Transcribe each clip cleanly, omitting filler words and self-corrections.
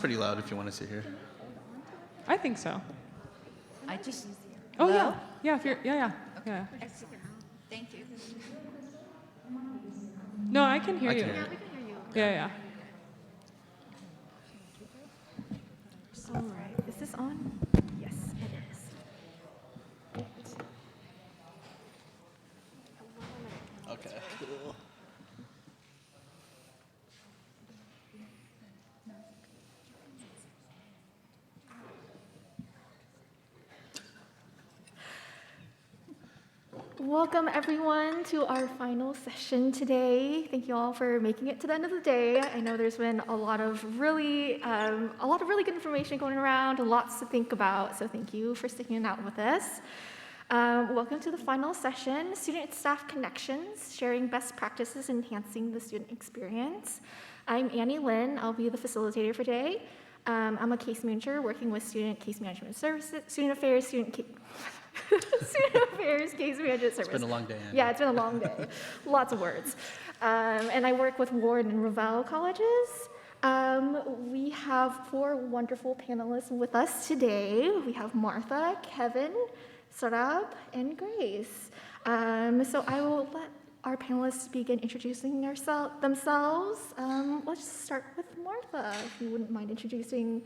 Pretty loud if you want to sit here. I think so. I just. Oh, Hello? yeah. Yeah, if you're, yeah. Thank you. No, I can hear I you. can hear it. Yeah. All right, is this on? Yes, it is. Okay, cool. Welcome everyone to our final session today. Thank you all for making it to the end of the day. I know there's been a lot of really good information going around and lots to think about. So thank you for sticking it out with us. Welcome to the final session, Student-Staff Connections, sharing best practices, enhancing the student experience. I'm Annie Lynn. I'll be the facilitator for today. I'm a case manager working with student case management services, student affairs, case management service. It's been a long day, Annie. Yeah, it's been a long day. Lots of words. And I work with Ward and Revelle colleges. We have 4 wonderful panelists with us today. We have Martha, Kevin, Sarab, and Grace. So I will let our panelists begin introducing themselves. Let's start with Martha, if you wouldn't mind introducing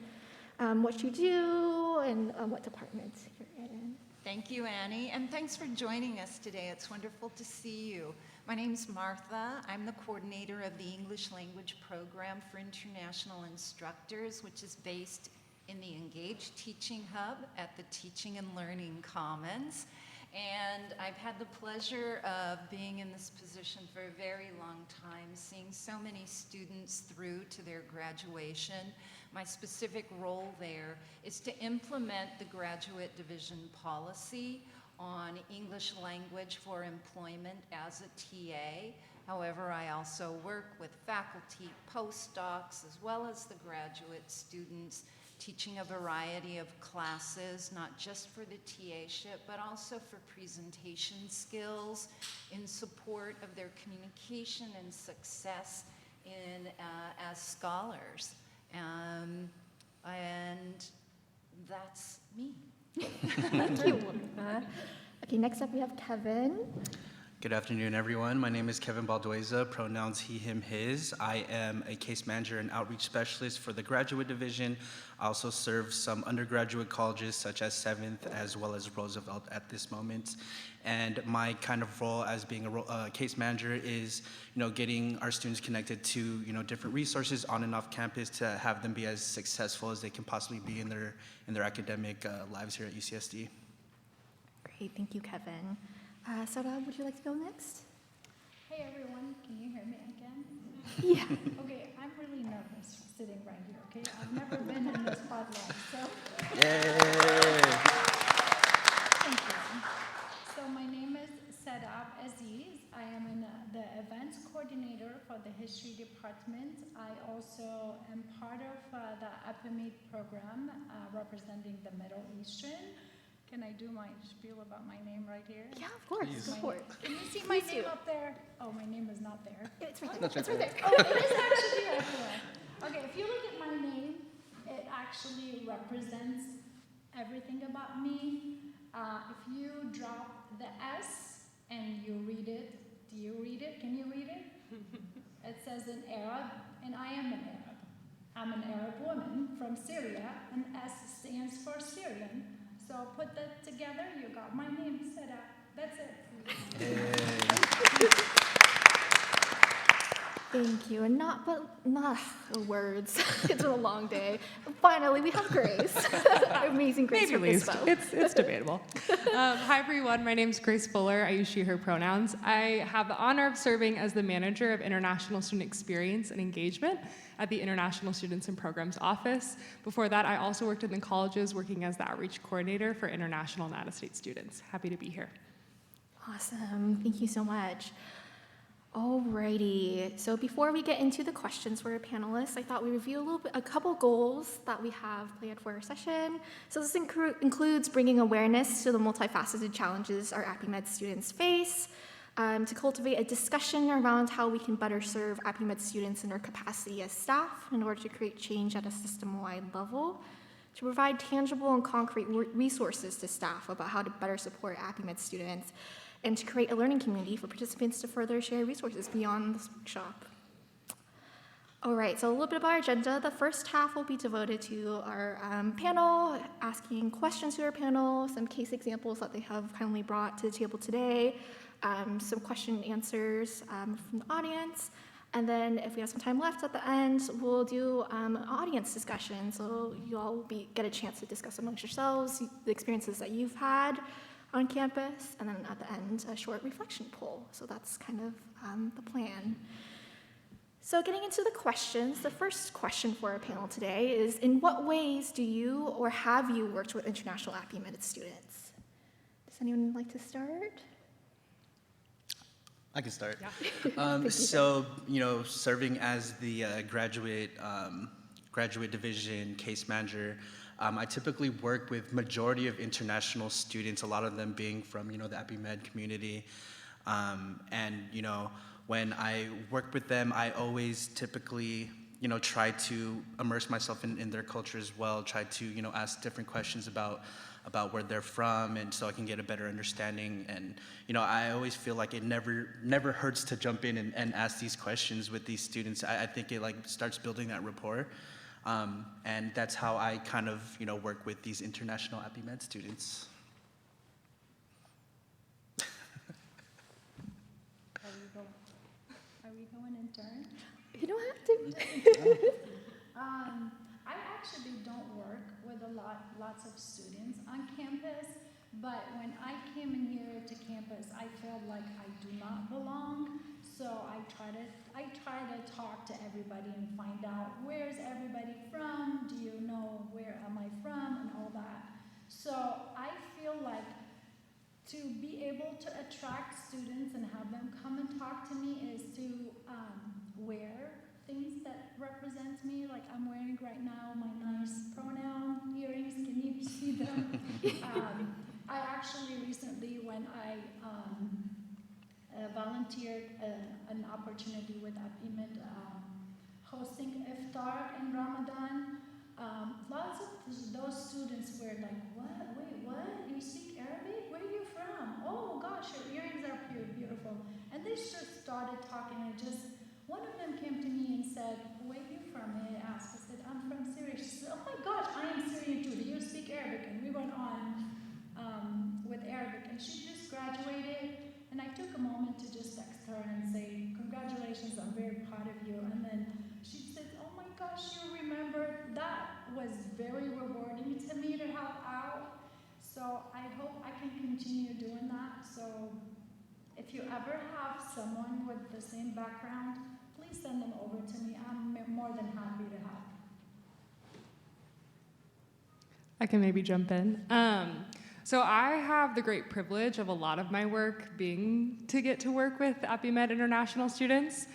what you do and what department you're in. Thank you, Annie, and thanks for joining us today. It's wonderful to see you. My name's Martha. I'm the coordinator of the English Language Program for International Instructors, which is based in the Engage Teaching Hub at the Teaching and Learning Commons. And I've had the pleasure of being in this position for a very long time, seeing so many students through to their graduation. My specific role there is to implement the graduate division policy on English language for employment as a TA. However, I also work with faculty, postdocs, as well as the graduate students, teaching a variety of classes, not just for the TA-ship, but also for presentation skills in support of their communication and success as scholars. And that's me. Thank you, Martha. Okay, next up we have Kevin. Good afternoon, everyone. My name is Kevin Baldueza, pronouns he, him, his. I am a case manager and outreach specialist for the graduate division. I also serve some undergraduate colleges such as 7th as well as Roosevelt at this moment. And my kind of role as being a case manager is, getting our students connected to, different resources on and off campus to have them be as successful as they can possibly be in their academic lives here at UCSD. Great, thank you, Kevin. Sarab, would you like to go next? Hey everyone, can you hear me again? Yeah. Okay, I'm really nervous sitting right here, okay? I've never been in the spotlight, so. Yay! Thank you. So my name is Sarab Aziz. I am the events coordinator for the history department. I also am part of the EPIMED program representing the Middle Eastern. Can I do my spiel about my name right here? Yeah, of course. Please. Go for it. Can you see my Please name do. up there? Oh, my name is not there. It's right there. That's It's right right there. Oh, it is actually everywhere. Okay, if you look at my name, it actually represents everything about me. If you drop the S and you read it, do you read it? Can you read it? It says in Arab, and I am an Arab. I'm an Arab woman from Syria, and S stands for Syrian. So put that together, you got my name set up. That's it. Thank you. And not words. It's been a long day. Finally, we have Grace. Amazing Grace Maybe from least. ISPO. It's debatable. Hi, everyone. My name's Grace Fuller. I use she, her pronouns. I have the honor of serving as the manager of International Student Experience and Engagement at the International Students and Programs Office. Before that, I also worked in the colleges working as the outreach coordinator for international and out-of-state students. Happy to be here. Awesome. Thank you so much. Alrighty. So before we get into the questions for our panelists, I thought we'd review a couple goals that we have planned for our session. So this includes bringing awareness to the multifaceted challenges our APIMED students face, to cultivate a discussion around how we can better serve APIMED students in our capacity as staff in order to create change at a system-wide level, to provide tangible and concrete resources to staff about how to better support APIMED students, and to create a learning community for participants to further share resources beyond this workshop. All right, so a little bit about our agenda. The first half will be devoted to our panel, asking questions to our panel, some case examples that they have kindly brought to the table today, some question and answers from the audience, and then if we have some time left at the end, we'll do an audience discussion. So you all will get a chance to discuss amongst yourselves the experiences that you've had on campus, and then at the end, a short reflection poll. So that's kind of the plan. So getting into the questions, the first question for our panel today is, in what ways do you or have you worked with international APIMED students? Does anyone like to start? I can start. Yeah. So, serving as the graduate division case manager, I typically work with majority of international students, a lot of them being from, the APIMED community. When I work with them, I always typically, try to immerse myself in their culture as well, try to, ask different questions about where they're from, and so I can get a better understanding. And, I always feel like it never hurts to jump in and ask these questions with these students. I think it starts building that rapport. And that's how I kind of, work with these international APIMED students. Are we going in turn? You don't have to. I actually don't work with lots of students on campus, but when I came in here to campus, I felt like I do not belong. So I try to talk to everybody and find out, where's everybody from? Do you know where am I from, and all that. So I feel like to be able to attract students and have them come and talk to me is to wear things that represent me. Like I'm wearing right now my nice pronoun earrings. Can you see them? I actually recently, when I volunteered an opportunity with APIMED hosting iftar in Ramadan, lots of those students were like, what? Wait, what? You speak Arabic? Where are you from? Oh gosh, your earrings are beautiful. And they just started talking, and one of them came to me and said, where are you from? And I asked, I said, I'm from Syria. She said, oh my gosh, I am Syrian too. Do you speak Arabic? And we went on with Arabic, and she just graduated, and I took a moment to just text her and say, congratulations, I'm very proud of you. And then she said, oh my gosh, you remembered. That was very rewarding to me to help out. So I hope I can continue doing that. So if you ever have someone with the same background, please send them over to me. I'm more than happy to help. I can maybe jump in. So I have the great privilege of a lot of my work being to get to work with APIMED international students.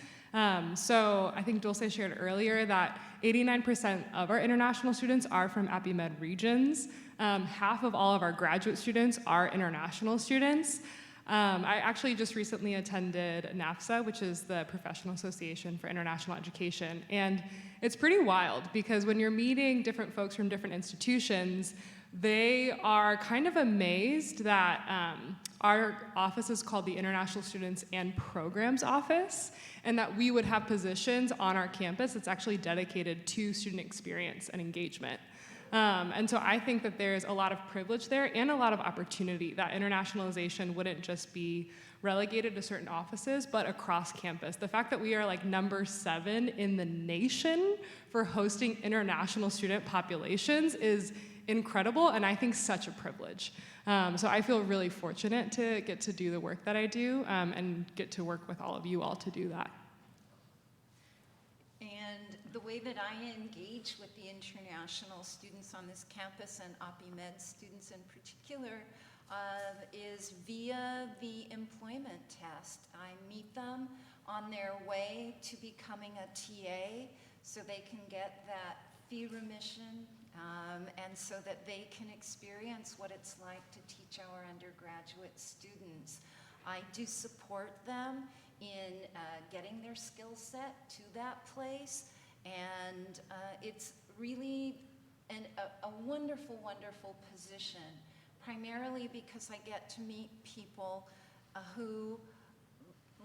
So I think Dulce shared earlier that 89% of our international students are from APIMED regions. Half of all of our graduate students are international students. I actually just recently attended NAFSA, which is the Professional Association for International Education. And it's pretty wild because when you're meeting different folks from different institutions, they are kind of amazed that our office is called the International Students and Programs Office, and that we would have positions on our campus that's actually dedicated to student experience and engagement. And so I think that there's a lot of privilege there and a lot of opportunity, that internationalization wouldn't just be relegated to certain offices, but across campus. The fact that we are like number 7 in the nation for hosting international student populations is incredible, and I think such a privilege. So I feel really fortunate to get to do the work that I do and get to work with all of you all to do that. And the way that I engage with the international students on this campus, and APIMED students in particular, is via the employment test. I meet them on their way to becoming a TA so they can get that fee remission, and so that they can experience what it's like to teach our undergraduate students. I do support them in getting their skill set to that place, and it's really a wonderful, wonderful position, primarily because I get to meet people who,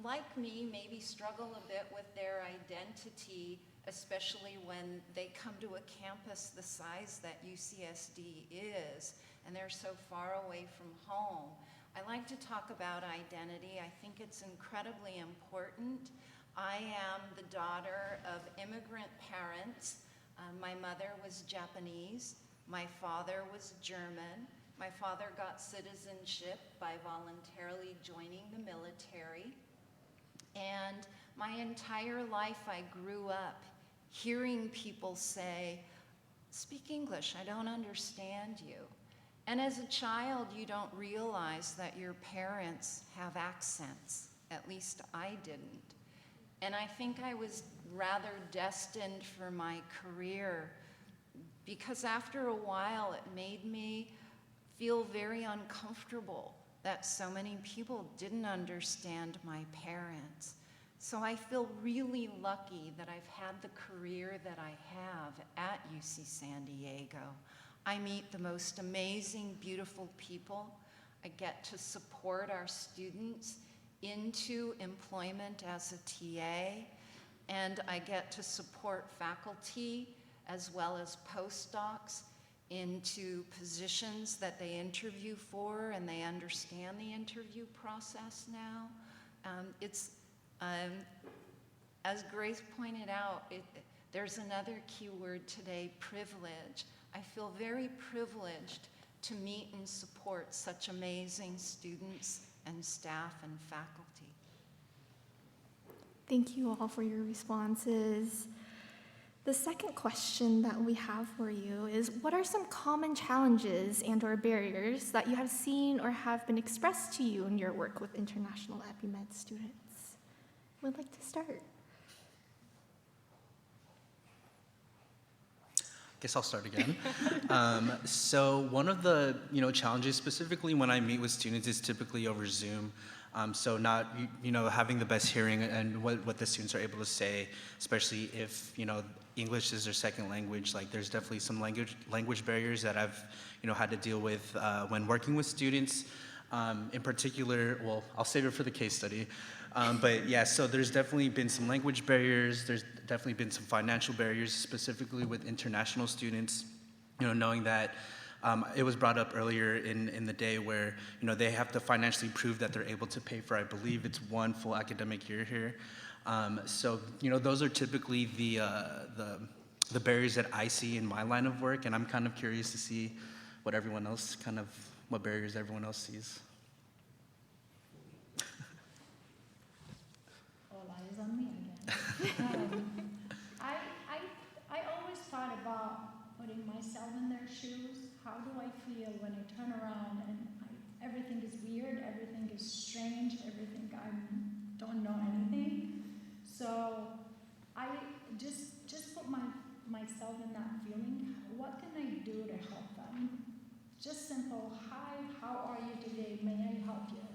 like me, maybe struggle a bit with their identity, especially when they come to a campus the size that UCSD is, and they're so far away from home. I like to talk about identity. I think it's incredibly important. I am the daughter of immigrant parents. My mother was Japanese. My father was German. My father got citizenship by voluntarily joining the military. And my entire life I grew up hearing people say, "Speak English, I don't understand you." And as a child, you don't realize that your parents have accents. At least I didn't. And I think I was rather destined for my career, because after a while it made me feel very uncomfortable that so many people didn't understand my parents. So I feel really lucky that I've had the career that I have at UC San Diego. I meet the most amazing, beautiful people. I get to support our students into employment as a TA, and I get to support faculty as well as postdocs into positions that they interview for, and they understand the interview process now. As Grace pointed out, there's another key word today, privilege. I feel very privileged to meet and support such amazing students and staff and faculty. Thank you all for your responses. The second question that we have for you is, what are some common challenges and/or barriers that you have seen or have been expressed to you in your work with international EPIMED students? Who would like to start? Guess I'll start again. So one of the challenges, specifically when I meet with students, is typically over Zoom. So not having the best hearing and what the students are able to say, especially if English is their second language. Like, there's definitely some language barriers that I've had to deal with when working with students. In particular, well, I'll save it for the case study. But yeah, so there's definitely been some language barriers. There's definitely been some financial barriers, specifically with international students. Knowing that it was brought up earlier in the day where they have to financially prove that they're able to pay for, I believe it's one full academic year here. So those are typically the barriers that I see in my line of work, and I'm kind of curious to see what barriers everyone else sees. All eyes on me again. I always thought about putting myself in their shoes. How do I feel when I turn around and everything is weird, everything is strange, everything I don't know anything. So I just put myself in that feeling. What can I do to help them? Just simple, hi, how are you today? May I help you?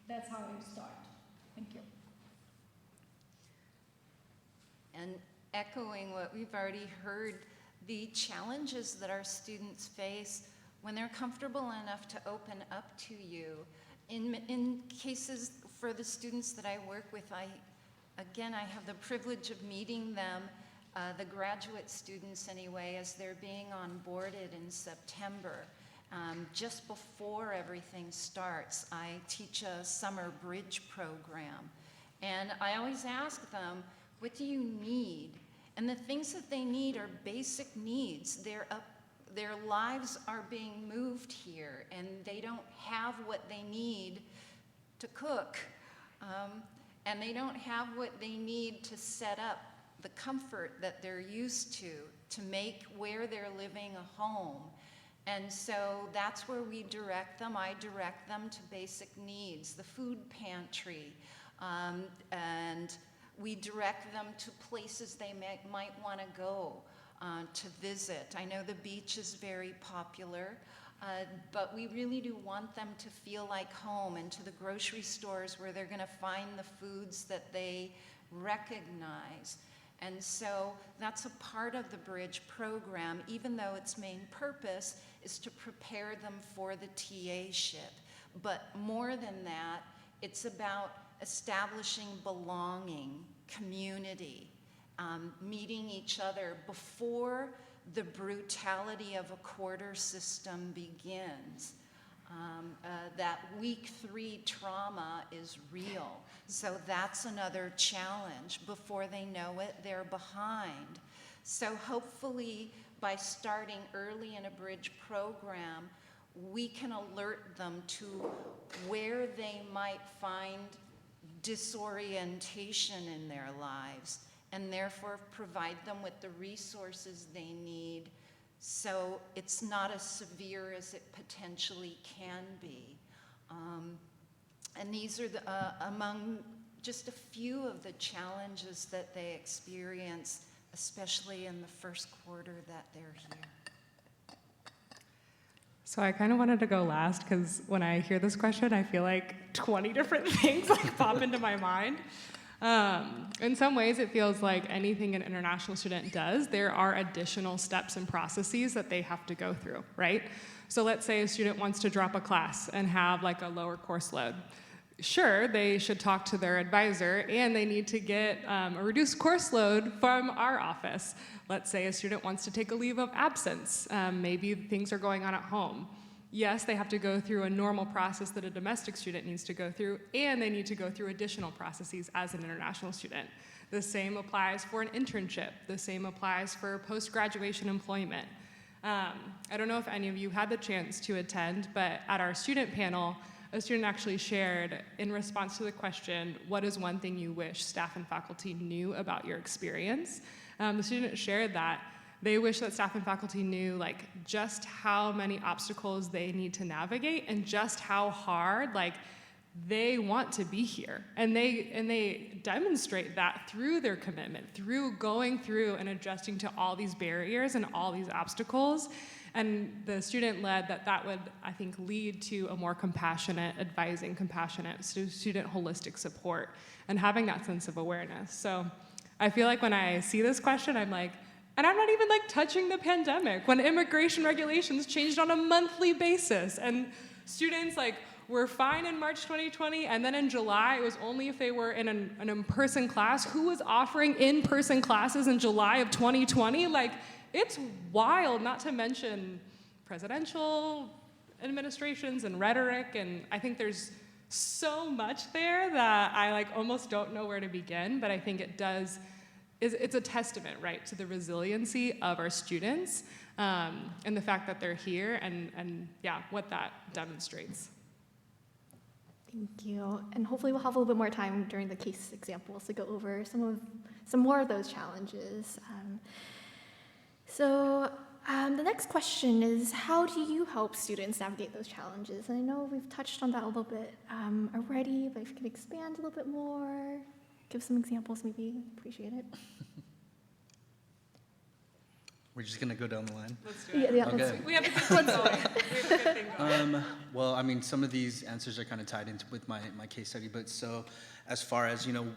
That's how I start. Thank you. And echoing what we've already heard, the challenges that our students face when they're comfortable enough to open up to you. In cases for the students that I work with, I have the privilege of meeting them, the graduate students anyway, as they're being onboarded in September. Just before everything starts, I teach a summer bridge program. And I always ask them, what do you need? And the things that they need are basic needs. Their lives are being moved here, and they don't have what they need to cook. And they don't have what they need to set up the comfort that they're used to make where they're living a home. And so that's where we direct them. I direct them to basic needs, the food pantry, and we direct them to places they might want to go to visit. I know the beach is very popular. but we really do want them to feel like home, and to the grocery stores where they're going to find the foods that they recognize. And so that's a part of the Bridge program, even though its main purpose is to prepare them for the TA-ship. But more than that, it's about establishing belonging, community, meeting each other before the brutality of a quarter system begins. That week 3 trauma is real. So that's another challenge. Before they know it, they're behind. So hopefully by starting early in a Bridge program, we can alert them to where they might find disorientation in their lives, and therefore provide them with the resources they need so it's not as severe as it potentially can be. And these are among just a few of the challenges that they experience, especially in the first quarter that they're here. So I kind of wanted to go last because when I hear this question, I feel like 20 different things like pop into my mind. In some ways, it feels like anything an international student does, there are additional steps and processes that they have to go through, right? So let's say a student wants to drop a class and have like a lower course load. Sure, they should talk to their advisor, and they need to get a reduced course load from our office. Let's say a student wants to take a leave of absence. Maybe things are going on at home. Yes, they have to go through a normal process that a domestic student needs to go through, and they need to go through additional processes as an international student. The same applies for an internship. The same applies for post-graduation employment. I don't know if any of you had the chance to attend, but at our student panel, a student actually shared, in response to the question, what is one thing you wish staff and faculty knew about your experience? The student shared that they wish that staff and faculty knew like just how many obstacles they need to navigate and just how hard like they want to be here. And they demonstrate that through their commitment, through going through and adjusting to all these barriers and all these obstacles. And the student led that would, I think, lead to a more compassionate advising, compassionate student holistic support, and having that sense of awareness. So I feel like when I see this question, I'm like, and I'm not even like touching the pandemic, when immigration regulations changed on a monthly basis, and students like were fine in March 2020, and then in July, it was only if they were in an in-person class. Who was offering in-person classes in July of 2020? Like, it's wild, not to mention presidential administrations and rhetoric, and I think there's so much there that I like almost don't know where to begin, but I think it's a testament, right, to the resiliency of our students and the fact that they're here and yeah, what that demonstrates. Thank you. And hopefully we'll have a little bit more time during the case examples to go over some more of those challenges. So the next question is, how do you help students navigate those challenges? And I know we've touched on that a little bit already, but if you could expand a little bit more, give some examples maybe, appreciate it. We're just gonna go down the line. Let's do it. Yeah, Okay. We have a good thing going. We have a good thing going. Well, I mean, some of these answers are kind of tied into with my case study, but so as far as, you know,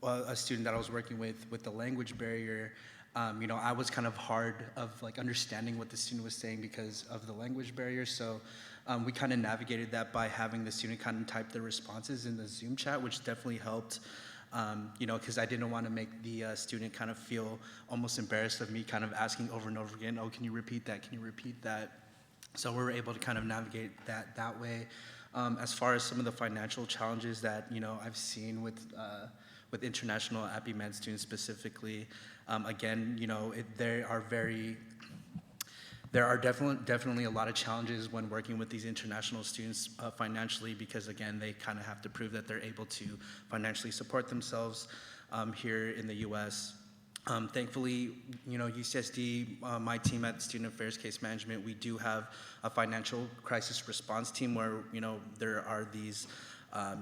a student that I was working with the language barrier, you know, I was kind of hard of like understanding what the student was saying because of the language barrier. So we kind of navigated that by having the student kind of type their responses in the Zoom chat, which definitely helped. You know, because I didn't want to make the student kind of feel almost embarrassed of me kind of asking over and over again, oh, can you repeat that? Can you repeat that? So we were able to kind of navigate that way. As far as some of the financial challenges that, you know, I've seen with international APIMED students specifically, again, you know, there are definitely a lot of challenges when working with these international students financially, because again, they kind of have to prove that they're able to financially support themselves here in the US. Thankfully, you know, UCSD, my team at Student Affairs Case Management, we do have a financial crisis response team where, you know, there are these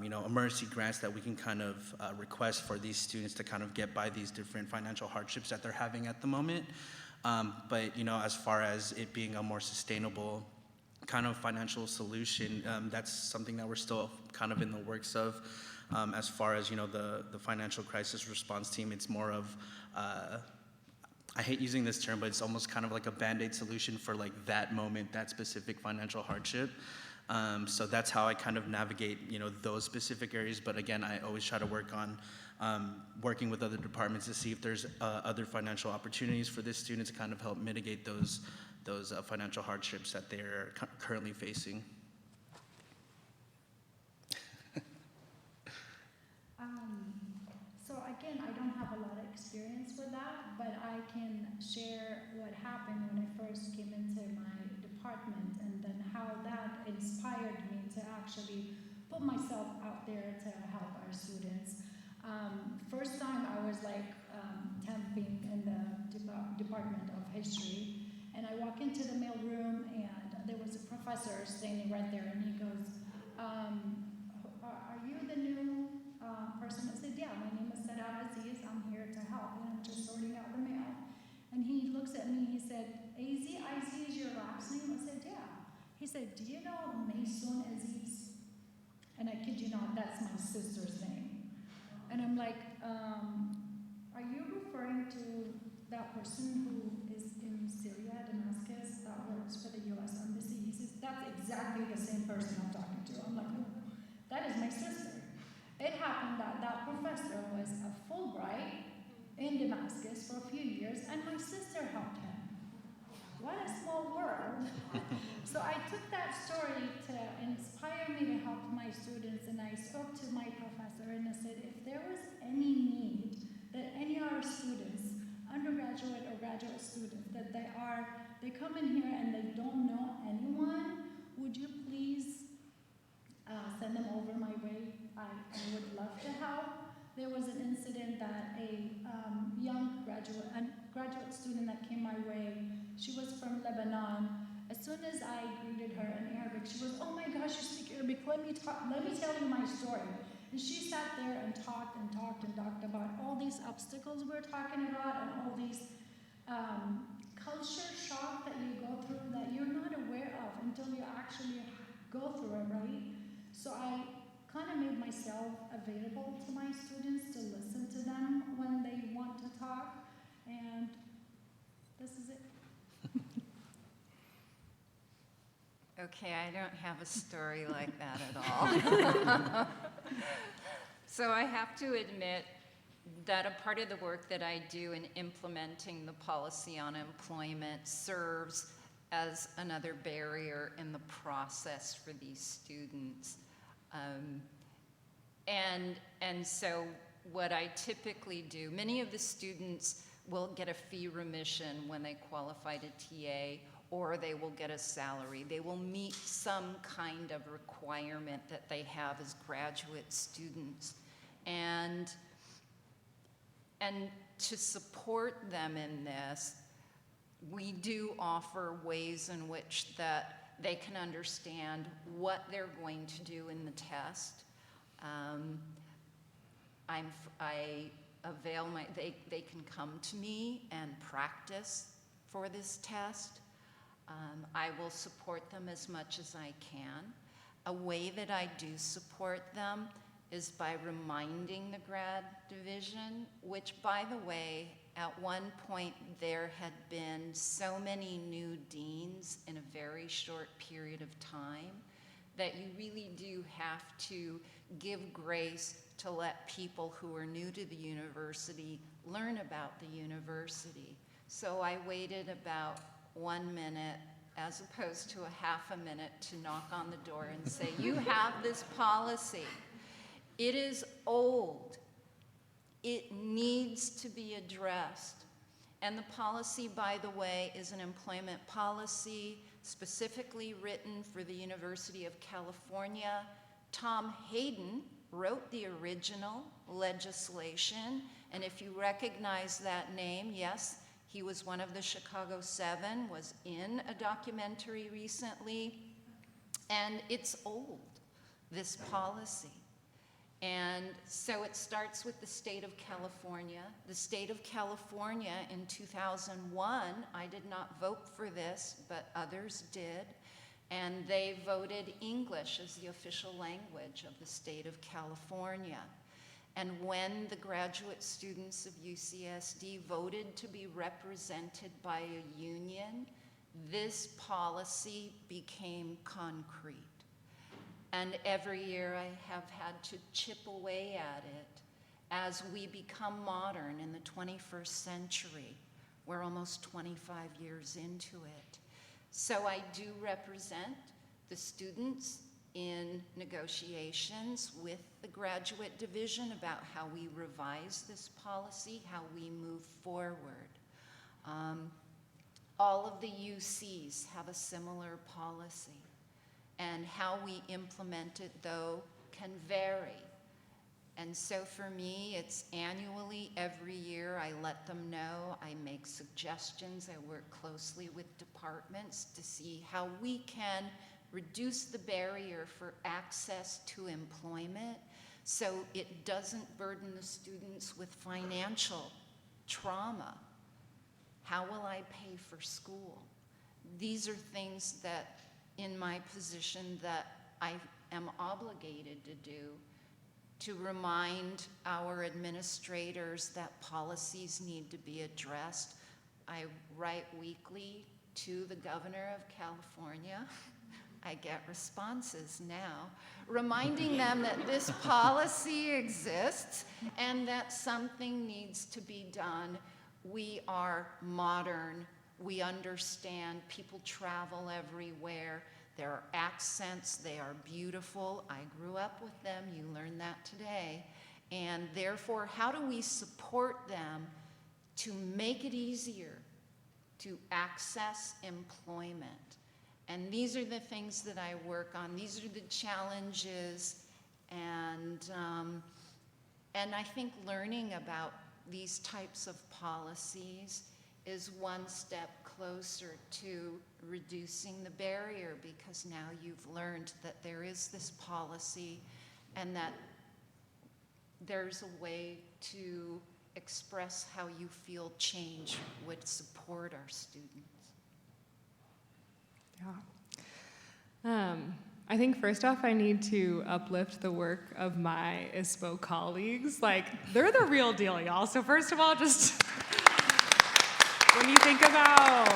you know, emergency grants that we can kind of request for these students to kind of get by these different financial hardships that they're having at the moment. But, you know, as far as it being a more sustainable kind of financial solution. That's something that we're still kind of in the works of. As far as, the financial crisis response team, it's more of, I hate using this term, but it's almost kind of like a Band-Aid solution for like that moment, that specific financial hardship. So that's how I kind of navigate, those specific areas. But again, I always try to work on working with other departments to see if there's other financial opportunities for this student to kind of help mitigate those financial hardships that they're currently facing. So again, I don't have a lot of experience with that, but I can share what happened when I first came into my department and then how that inspired me to actually put myself out there to help our students. First time I was like temping in the Department of History, and I walk into the mail room and there was a professor standing right there, and he goes, are you the new person? I said, yeah, my name is Sarab Aziz, I'm here to help, and I'm just sorting out the mail. And he looks at me, he said, Aziz is your last name? I said, yeah. He said, do you know Maysoon Aziz? And I kid you not, that's my sister's name. And I'm like, are you referring to that person who is in Syria, Damascus, that works for the U.S. Embassy? He says, that's exactly the same person I'm talking to. I'm like, oh, that is my sister. It happened that that professor was a Fulbright in Damascus for a few years, and my sister helped him. What a small world. So I took that story to inspire me to help my students, and I spoke to my professor and I said, if there was any need that any of our students, undergraduate or graduate students, that they come in here and they don't know anyone, would you please send them over my way? I would love to help. There was an incident that a young graduate student that came my way, she was from Lebanon. As soon as I greeted her in Arabic, she was, oh my gosh, you speak Arabic, let me tell you my story. And she sat there and talked about all these obstacles we're talking about and all these culture shock that you go through that you're not aware of until you actually go through it, right? So I kind of made myself available to my students to listen to them when they want to talk, and this is it. Okay, I don't have a story like that at all. So I have to admit that a part of the work that I do in implementing the policy on employment serves as another barrier in the process for these students. And so what I typically do, many of the students will get a fee remission when they qualify to TA, or they will get a salary. They will meet some kind of requirement that they have as graduate students. And to support them in this, we do offer ways in which that they can understand what they're going to do in the test. I avail they can come to me and practice for this test. I will support them as much as I can. A way that I do support them is by reminding the grad division, which, by the way, at one point there had been so many new deans in a very short period of time that you really do have to give grace to let people who are new to the university learn about the university. So I waited about 1 minute as opposed to a half a minute to knock on the door and say, you have this policy. It is old. It needs to be addressed. And the policy, by the way, is an employment policy specifically written for the University of California. Tom Hayden wrote the original legislation, and if you recognize that name, yes, he was one of the Chicago 7, was in a documentary recently, and it's old, this policy. And so it starts with the state of California. The state of California in 2001, I did not vote for this, but others did. and they voted English as the official language of the state of California. And when the graduate students of UCSD voted to be represented by a union, this policy became concrete. And every year I have had to chip away at it as we become modern in the 21st century. We're almost 25 years into it. So I do represent the students in negotiations with the graduate division about how we revise this policy, how we move forward. All of the UCs have a similar policy, and how we implement it, though, can vary. And so for me, it's annually, every year, I let them know, I make suggestions, I work closely with departments to see how we can reduce the barrier for access to employment so it doesn't burden the students with financial trauma. How will I pay for school? These are things that, in my position, that I am obligated to do, to remind our administrators that policies need to be addressed. I write weekly to the governor of California. I get responses now, reminding them that this policy exists and that something needs to be done. We are modern. We understand people travel everywhere. There are accents. They are beautiful. I grew up with them. You learned that today. And therefore, how do we support them to make it easier to access employment? And these are the things that I work on. These are the challenges. And I think learning about these types of policies is one step closer to reducing the barrier, because now you've learned that there is this policy and that there's a way to express how you feel change would support our students. Yeah. I think first off, I need to uplift the work of my ISPO colleagues. Like, they're the real deal, y'all. So first of all, just when you think about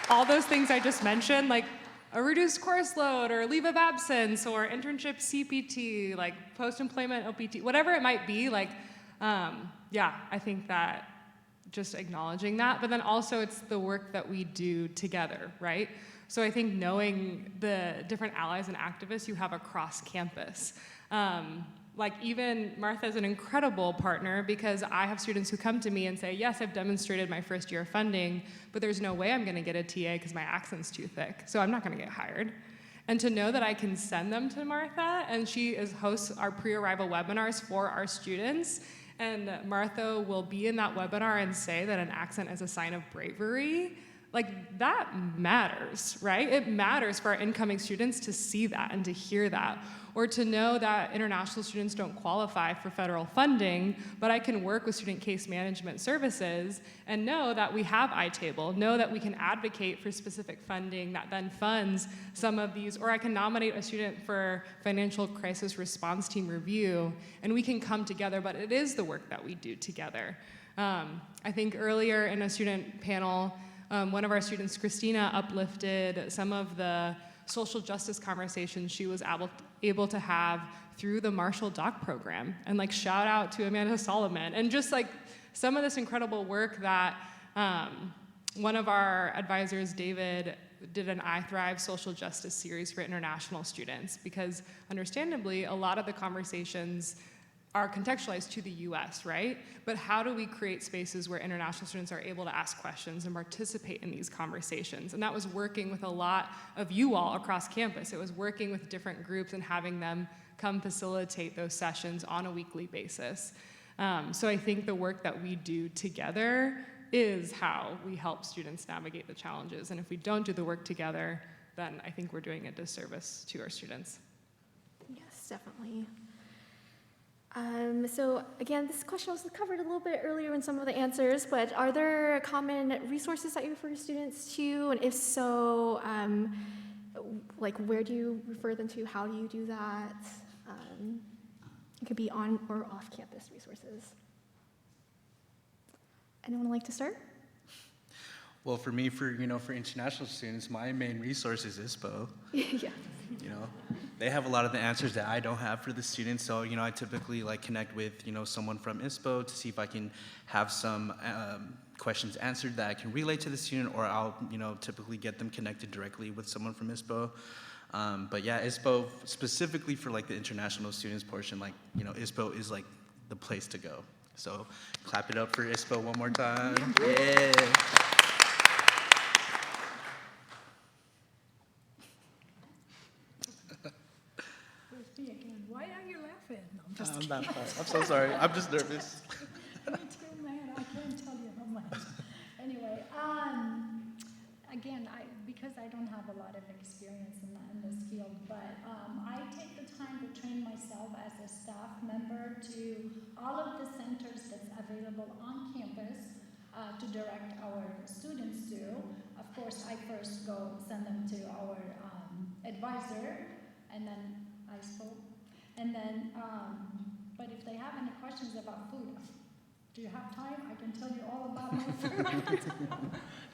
all those things I just mentioned, like a reduced course load or leave of absence or internship CPT, like post-employment OPT, whatever it might be, like, yeah, I think that just acknowledging that, but then also it's the work that we do together, right? So I think knowing the different allies and activists you have across campus. Like even Martha is an incredible partner, because I have students who come to me and say, yes, I've demonstrated my first year of funding, but there's no way I'm gonna get a TA because my accent's too thick, so I'm not gonna get hired. And to know that I can send them to Martha, and she hosts our pre-arrival webinars for our students, and Martha will be in that webinar and say that an accent is a sign of bravery. Like, that matters, right? It matters for our incoming students to see that and to hear that, or to know that international students don't qualify for federal funding, but I can work with student case management services and know that we have iTable, know that we can advocate for specific funding that then funds some of these, or I can nominate a student for financial crisis response team review, and we can come together, but it is the work that we do together. I think earlier in a student panel, one of our students, Christina, uplifted some of the social justice conversations she was able to have through the Marshall Doc program. And like, shout out to Amanda Solomon. And just like some of this incredible work that one of our advisors, David, did an I Thrive social justice series for international students, because understandably, a lot of the conversations are contextualized to the US, right? But how do we create spaces where international students are able to ask questions and participate in these conversations? And that was working with a lot of you all across campus. It was working with different groups and having them come facilitate those sessions on a weekly basis. So I think the work that we do together is how we help students navigate the challenges. And if we don't do the work together, then I think we're doing a disservice to our students. Yes, definitely. So again, this question was covered a little bit earlier in some of the answers, but are there common resources that you refer students to? And if so, like where do you refer them to? How do you do that? It could be on or off-campus resources. Anyone like to start? Well, for me, for international students, my main resource is ISPO. Yeah. They have a lot of the answers that I don't have for the students. So, I typically connect with, someone from ISPO to see if I can have some questions answered that I can relay to the student, or I'll, typically get them connected directly with someone from ISPO. But yeah, ISPO specifically for the international students portion, ISPO is the place to go. So clap it up for ISPO one more time. Yeah. Me again. Why are you laughing? No, I'm just I'm so sorry. I'm just nervous. Me too, man. I can't tell you how much. Anyway, again, because I don't have a lot of experience in this field, but I take the time to train myself as a staff member to all of the centers that's available on campus to direct our students to. Of course, I first go send them to our advisor, and then I spoke. And then, but if they have any questions about food, do you have time? I can tell you all about my food.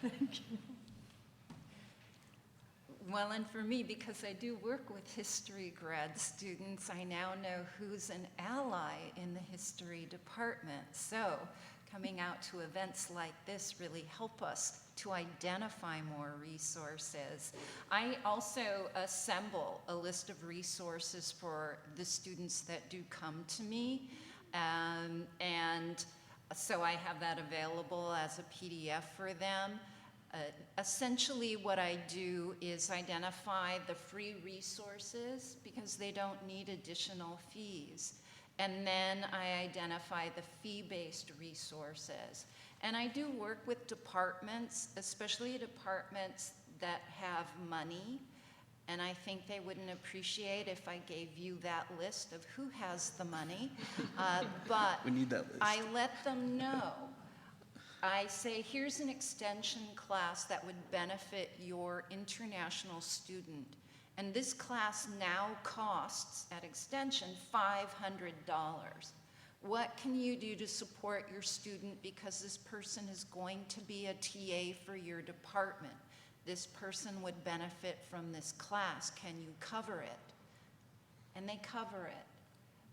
Thank you. Well, and for me, because I do work with history grad students, I now know who's an ally in the history department. So coming out to events like this really help us to identify more resources. I also assemble a list of resources for the students that do come to me. And so I have that available as a PDF for them. Essentially what I do is identify the free resources because they don't need additional fees. And then I identify the fee-based resources. And I do work with departments, especially departments that have money. And I think they wouldn't appreciate if I gave you that list of who has the money. But We need that list. I let them know. I say, here's an extension class that would benefit your international student. And this class now costs, at extension, $500. What can you do to support your student because this person is going to be a TA for your department? This person would benefit from this class. Can you cover it? And they cover it.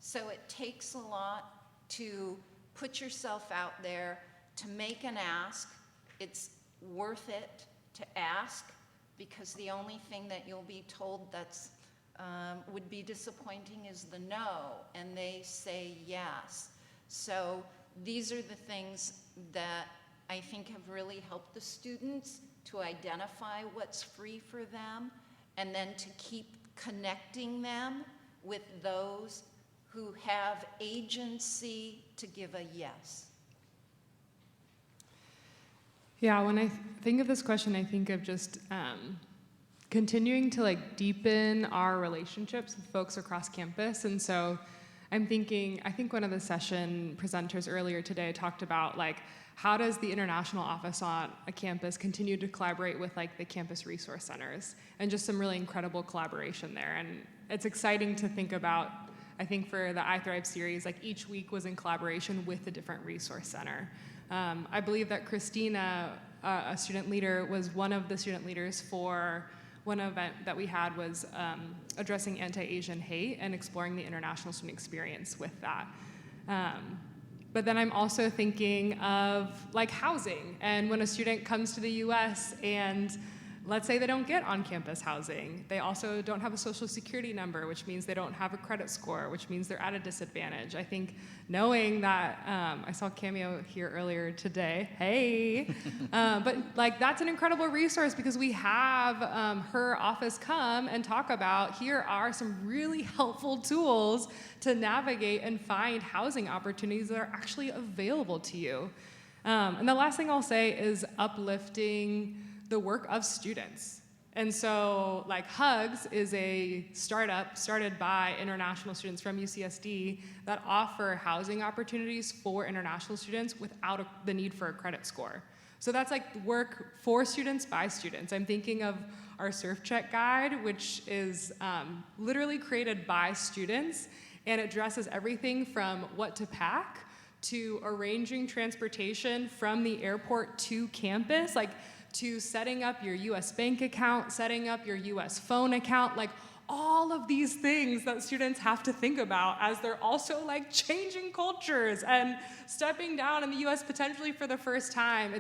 So it takes a lot to put yourself out there, to make an ask. It's worth it to ask because the only thing that you'll be told that's would be disappointing is the no, and they say yes. So these are the things that I think have really helped the students to identify what's free for them, and then to keep connecting them with those who have agency to give a yes. Yeah, when I think of this question, I think of just continuing to deepen our relationships with folks across campus. And so I'm thinking, I think one of the session presenters earlier today talked about how does the international office on a campus continue to collaborate with the campus resource centers, and just some really incredible collaboration there. And it's exciting to think about. I think for the I Thrive series, each week was in collaboration with a different resource center. I believe that Christina, a student leader, was one of the student leaders for one event that we had was addressing anti-Asian hate and exploring the international student experience with that. But then I'm also thinking of housing, and when a student comes to the US and let's say they don't get on-campus housing. They also don't have a social security number, which means they don't have a credit score, which means they're at a disadvantage. I think knowing that, I saw Cameo here earlier today, hey, but that's an incredible resource because we have her office come and talk about, here are some really helpful tools to navigate and find housing opportunities that are actually available to you. And the last thing I'll say is uplifting the work of students. And so Hugs is a startup started by international students from UCSD that offer housing opportunities for international students without the need for a credit score. So that's like work for students by students. I'm thinking of our Surf Check guide, which is literally created by students, and it addresses everything from what to pack to arranging transportation from the airport to campus, like to setting up your US bank account, setting up your US phone account, like all of these things that students have to think about as they're also like changing cultures and stepping down in the US potentially for the first time.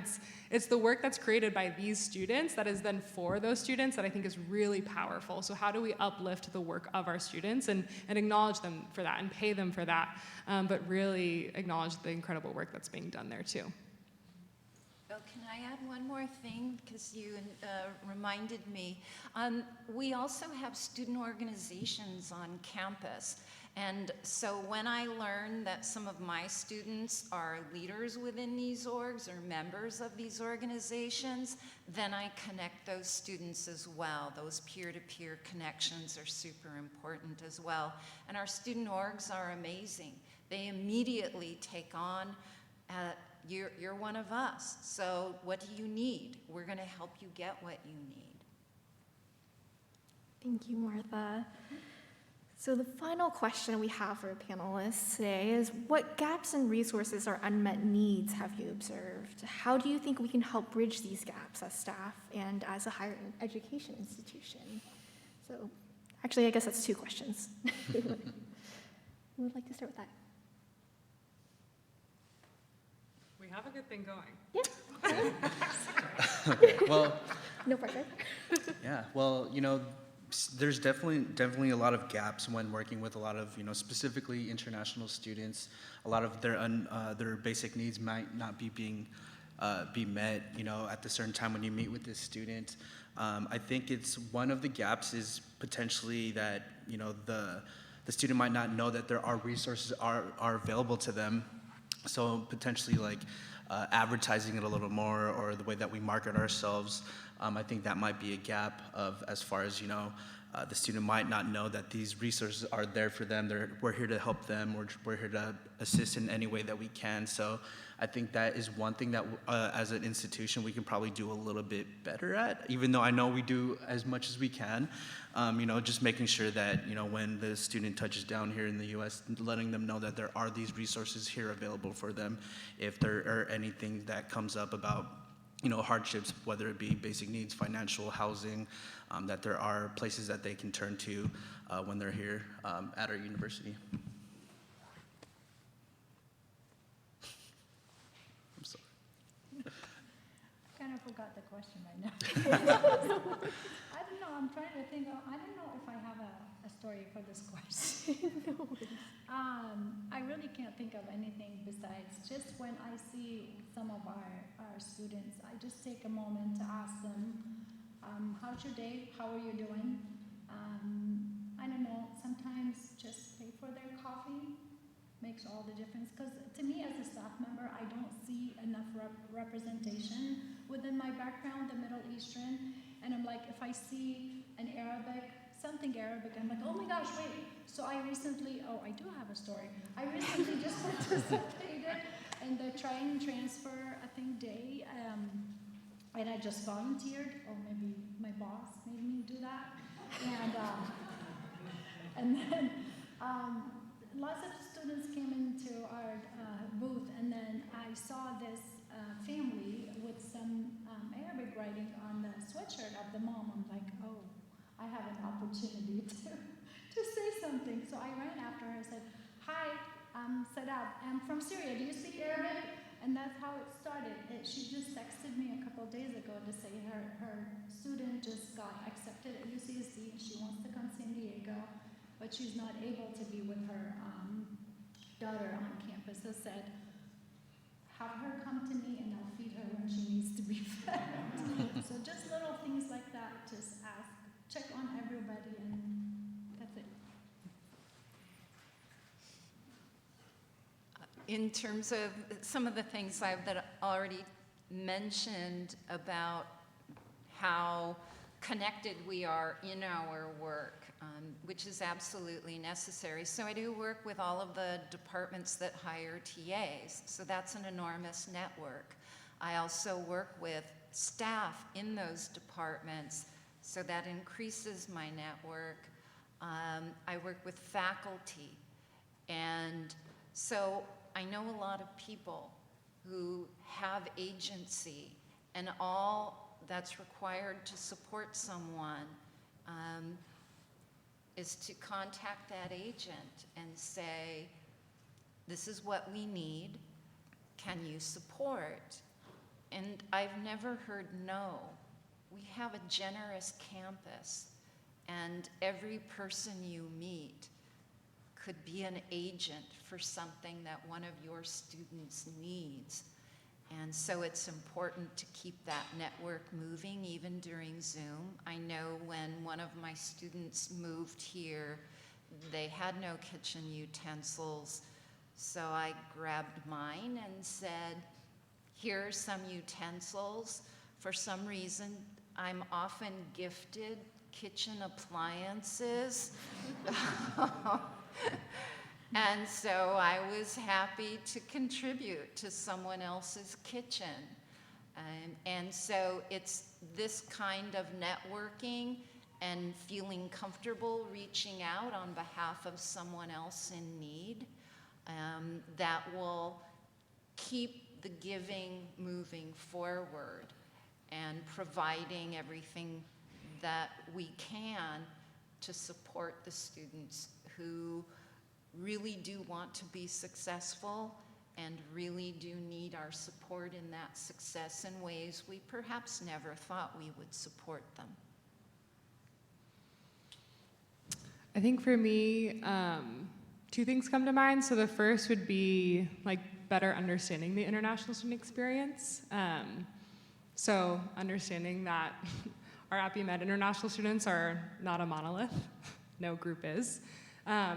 It's the work that's created by these students that is then for those students that I think is really powerful. So how do we uplift the work of our students and acknowledge them for that and pay them for that, but really acknowledge the incredible work that's being done there too. Oh, can I add one more thing? Because you reminded me. We also have student organizations on campus. And so when I learned that some of my students are leaders within these orgs or members of these organizations, then I connect those students as well. Those peer-to-peer connections are super important as well. And our student orgs are amazing. They immediately take on you're one of us, so what do you need? We're going to help you get what you need. Thank you, Martha. So the final question we have for panelists today is, what gaps in resources or unmet needs have you observed? How do you think we can help bridge these gaps as staff and as a higher education institution? So actually, I guess that's 2 questions. Who would like to start with that? We have a good thing going. Yeah. Well, No pressure. yeah, well, there's definitely a lot of gaps when working with a lot of, specifically international students. A lot of their basic needs might not be met, at the certain time when you meet with this student. I think it's one of the gaps is potentially that, the student might not know that there are resources are available to them. So potentially like advertising it a little more, or the way that we market ourselves. I think that might be a gap of, as far as, the student might not know that these resources are there for them. We're here to help them. We're here to assist in any way that we can. So I think that is one thing that as an institution we can probably do a little bit better at, even though I know we do as much as we can. Just making sure that, when the student touches down here in the U.S., letting them know that there are these resources here available for them if there are anything that comes up about, hardships, whether it be basic needs, financial, housing, that there are places that they can turn to when they're here at our university. I'm sorry. Kind of forgot the question right now. I don't know, I'm trying to think, I don't know if I have a story for this question. I really can't think of anything besides just when I see some of our students, I just take a moment to ask them, how's your day? How are you doing? I don't know, sometimes just pay for their coffee makes all the difference. Because to me as a staff member, I don't see enough representation within my background, the Middle Eastern. And I'm like, if I see an something Arabic, I'm like, oh my gosh, wait. So I do have a story. I recently just participated in the Try and Transfer, I think, day. And I just volunteered, or maybe my boss made me do that. And then lots of students came into our booth, and then I saw this family with some Arabic writing on the sweatshirt of the mom. I'm like, oh, I have an opportunity to say something. So I ran after her and said, hi, I'm Sarab. I'm from Syria. Do you speak Arabic? And that's how it started. She just texted me a couple of days ago to say her student just got accepted at UCSD and she wants to come to San Diego, but she's not able to be with her daughter on campus. I said, have her come to me and I'll feed her when she needs to be fed. So just little things like that, just ask, check on everybody, and that's it. In terms of some of the things I've already mentioned about how connected we are in our work, which is absolutely necessary. So I do work with all of the departments that hire TAs, so that's an enormous network. I also work with staff in those departments, so that increases my network. I work with faculty, and so I know a lot of people who have agency, and all that's required to support someone is to contact that agent and say, this is what we need, can you support? And I've never heard no. We have a generous campus, and every person you meet could be an agent for something that one of your students needs. And so it's important to keep that network moving even during Zoom. I know when one of my students moved here, they had no kitchen utensils, so I grabbed mine and said, here are some utensils. For some reason, I'm often gifted kitchen appliances. And so I was happy to contribute to someone else's kitchen. And so it's this kind of networking and feeling comfortable reaching out on behalf of someone else in need that will keep the giving moving forward and providing everything that we can to support the students who really do want to be successful and really do need our support in that success in ways we perhaps never thought we would support them. I think for me, two things come to mind. So the first would be like better understanding the international student experience. So understanding that our APIMED international students are not a monolith, no group is.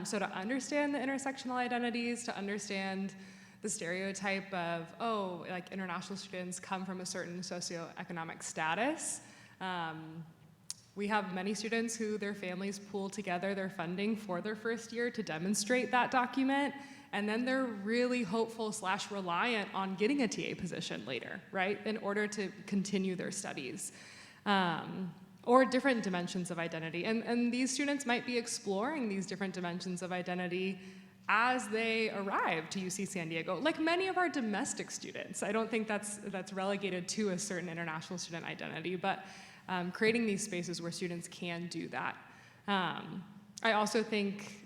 So to understand the intersectional identities, to understand the stereotype of, oh, like international students come from a certain socioeconomic status. We have many students who their families pool together their funding for their first year to demonstrate that document, and then they're really hopeful / reliant on getting a TA position later, right, in order to continue their studies. Or different dimensions of identity. And these students might be exploring these different dimensions of identity as they arrive to UC San Diego, like many of our domestic students. I don't think that's relegated to a certain international student identity, but creating these spaces where students can do that. I also think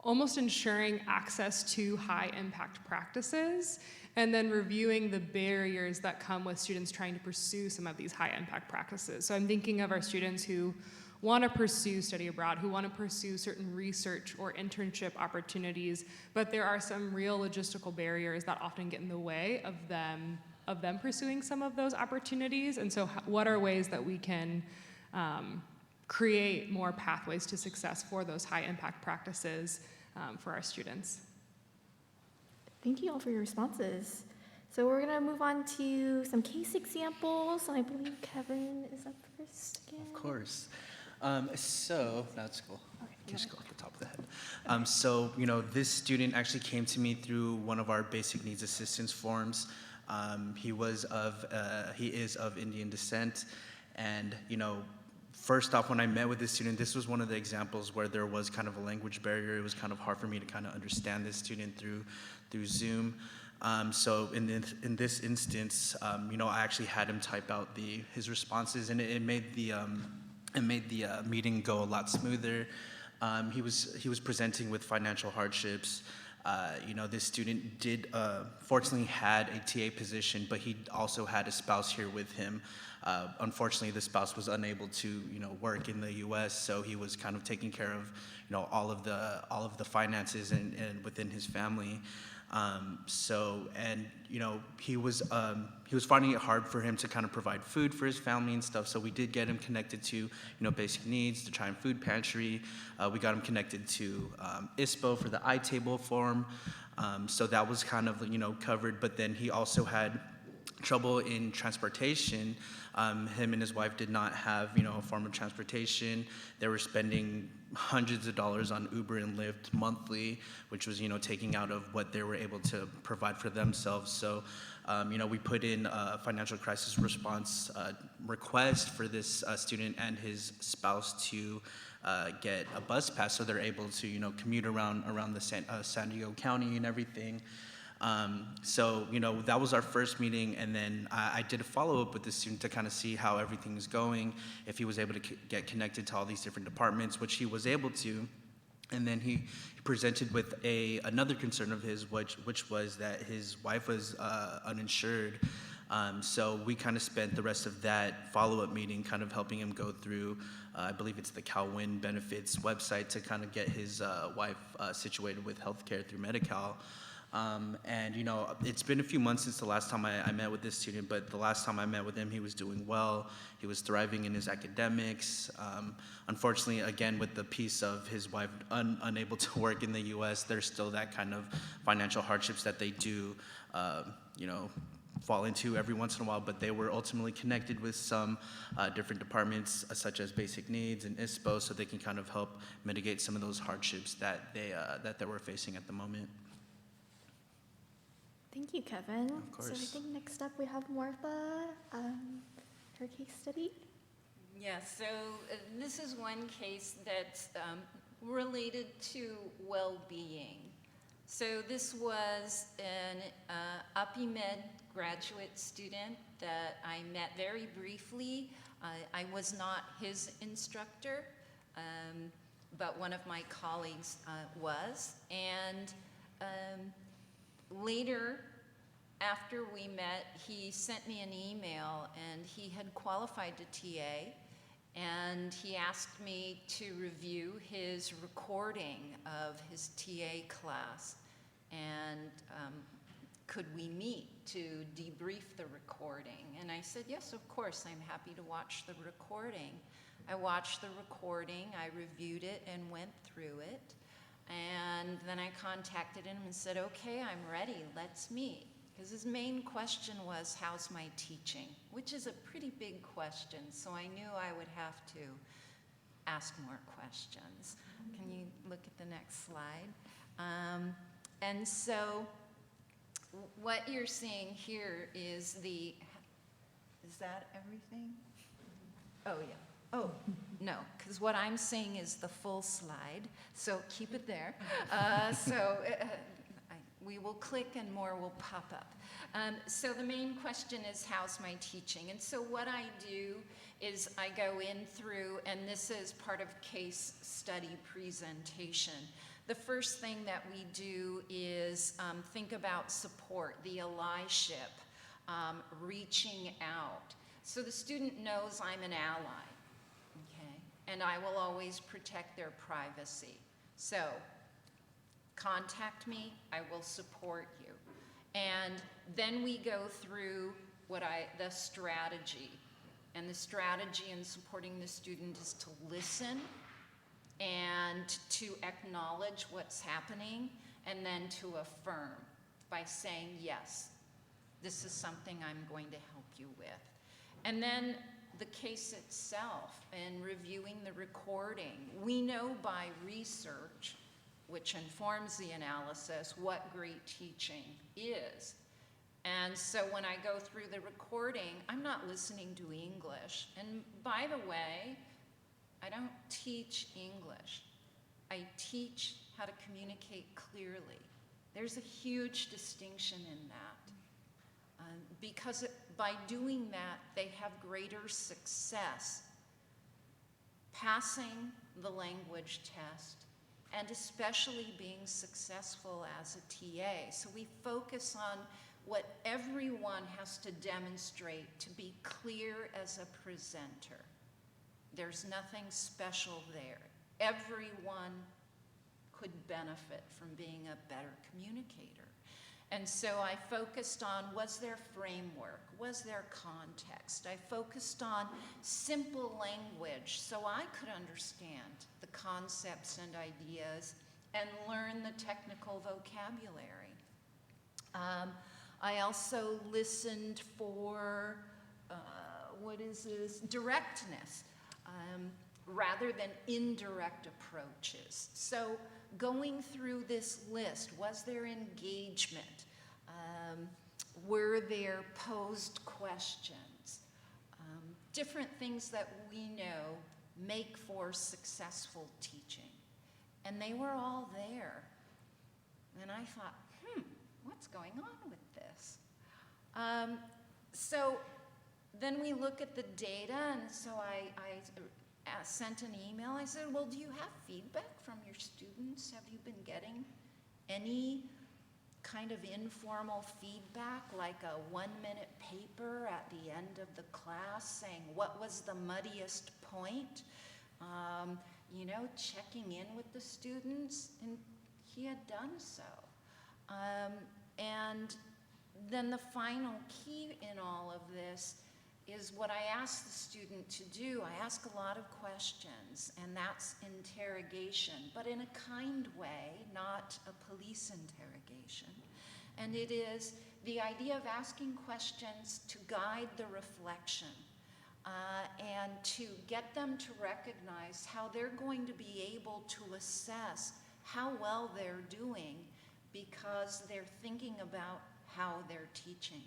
almost ensuring access to high impact practices and then reviewing the barriers that come with students trying to pursue some of these high impact practices. So I'm thinking of our students who want to pursue study abroad, who want to pursue certain research or internship opportunities, but there are some real logistical barriers that often get in the way of them pursuing some of those opportunities. And so what are ways that we can create more pathways to success for those high impact practices for our students? Thank you all for your responses. So we're going to move on to some case examples, and I believe Kevin is up first again. Of course. So that's cool. Okay, Just go at the top of the head. So, this student actually came to me through one of our basic needs assistance forms. He is of Indian descent, and first off, when I met with this student, this was one of the examples where there was kind of a language barrier. It was kind of hard for me to kind of understand this student through Zoom. So in this instance, I actually had him type out his responses, and it made the meeting go a lot smoother. He was presenting with financial hardships. This student did fortunately had a TA position, but he also had a spouse here with him. Unfortunately, the spouse was unable to work in the U.S., so he was kind of taking care of all of the finances and within his family. He was finding it hard for him to kind of provide food for his family and stuff. So we did get him connected to basic needs, the Chime Food Pantry. We got him connected to ISPO for the iTable form. So that was kind of covered. But then he also had trouble in transportation. Him and his wife did not have, a form of transportation. They were spending hundreds of dollars on Uber and Lyft monthly, which was, taking out of what they were able to provide for themselves. So, we put in a financial crisis response request for this student and his spouse to get a bus pass, so they're able to, commute around the San Diego County and everything. So, that was our first meeting, and then I did a follow-up with the student to kind of see how everything's going, if he was able to get connected to all these different departments, which he was able to. And then he presented with another concern of his, which was that his wife was uninsured. So we kind of spent the rest of that follow-up meeting kind of helping him go through, I believe it's the CalWIN benefits website, to kind of get his wife situated with healthcare through Medi-Cal. And it's been a few months since the last time I met with this student, but the last time I met with him, he was doing well. He was thriving in his academics. Unfortunately, again, with the piece of his wife unable to work in the U.S., there's still that kind of financial hardships that they do, fall into every once in a while, but they were ultimately connected with some different departments, such as basic needs and ISPO, so they can kind of help mitigate some of those hardships that they were facing at the moment. Thank you, Kevin. Of course. So I think next up we have Martha, her case study. Yes, so this is one case that's related to well-being. So this was an UPIMED graduate student that I met very briefly. I was not his instructor, but one of my colleagues was. And later, after we met, he sent me an email, and he had qualified to TA, and he asked me to review his recording of his TA class, and could we meet to debrief the recording? And I said, yes, of course, I'm happy to watch the recording. I watched the recording, I reviewed it and went through it. And then I contacted him and said, okay, I'm ready, let's meet. Because his main question was, how's my teaching? Which is a pretty big question, so I knew I would have to ask more questions. Can you look at the next slide? And so what you're seeing here is is that everything? Oh, yeah. Oh, no, because what I'm seeing is the full slide, so keep it there. We will click and more will pop up. So the main question is, how's my teaching? And so what I do is I go in through, and this is part of case study presentation. The first thing that we do is think about support, the allyship, reaching out. So the student knows I'm an ally. And I will always protect their privacy. So, contact me, I will support you. And then we go through the strategy. And the strategy in supporting the student is to listen and to acknowledge what's happening, and then to affirm by saying, yes, this is something I'm going to help you with. And then the case itself and reviewing the recording. We know by research, which informs the analysis, what great teaching is. And so when I go through the recording, I'm not listening to English. And by the way, I don't teach English. I teach how to communicate clearly. There's a huge distinction in that. Because by doing that, they have greater success passing the language test, and especially being successful as a TA. So we focus on what everyone has to demonstrate to be clear as a presenter. There's nothing special there. Everyone could benefit from being a better communicator. And so I focused on, was there framework? Was there context? I focused on simple language so I could understand the concepts and ideas and learn the technical vocabulary. I also listened for, what is this, directness, rather than indirect approaches. So going through this list, was there engagement? Were there posed questions? Different things that we know make for successful teaching. And they were all there. And I thought, what's going on with this? So then we look at the data, and so I sent an email. I said, well, do you have feedback from your students? Have you been getting any kind of informal feedback, like a 1-minute paper at the end of the class saying what was the muddiest point? You know, checking in with the students, and he had done so. And then the final key in all of this is what I ask the student to do. I ask a lot of questions, and that's interrogation, but in a kind way, not a police interrogation. And it is the idea of asking questions to guide the reflection, and to get them to recognize how they're going to be able to assess how well they're doing because they're thinking about how they're teaching.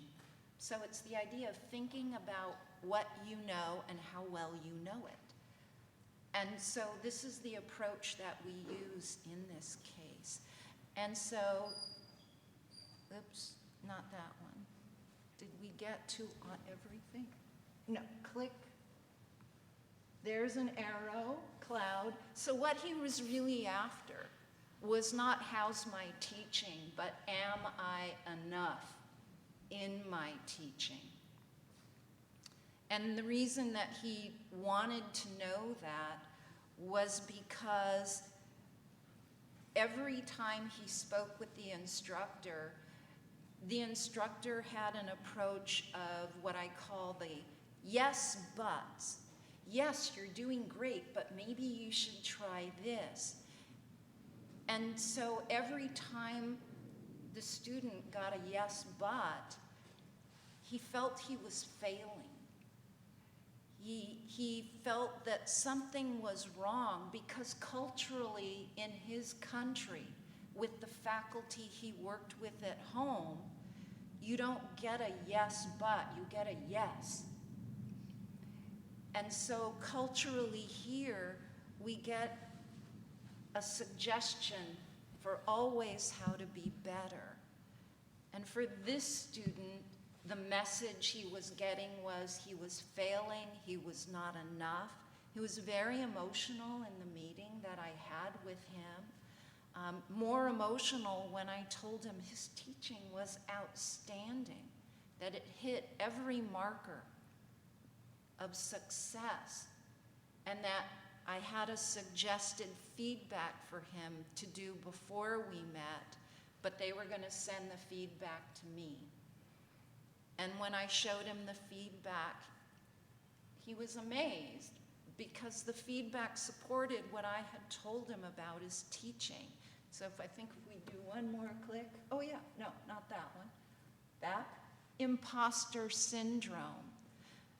So it's the idea of thinking about what you know and how well you know it. And so this is the approach that we use in this case. And so, oops, not that one. Did we get to everything? No, click. There's an arrow, cloud. So what he was really after was not how's my teaching, but am I enough in my teaching? And the reason that he wanted to know that was because every time he spoke with the instructor had an approach of what I call the yes buts. Yes, you're doing great, but maybe you should try this. And so every time the student got a yes but, he felt he was failing. He felt that something was wrong because culturally in his country, with the faculty he worked with at home, you don't get a yes but, you get a yes. And so culturally here, we get a suggestion for always how to be better. And for this student, the message he was getting was he was failing, he was not enough. He was very emotional in the meeting that I had with him. More emotional when I told him his teaching was outstanding, that it hit every marker of success, and that I had a suggested feedback for him to do before we met, but they were going to send the feedback to me. And when I showed him the feedback, he was amazed because the feedback supported what I had told him about his teaching. So if we do one more click, oh yeah, no, not that one, back, imposter syndrome.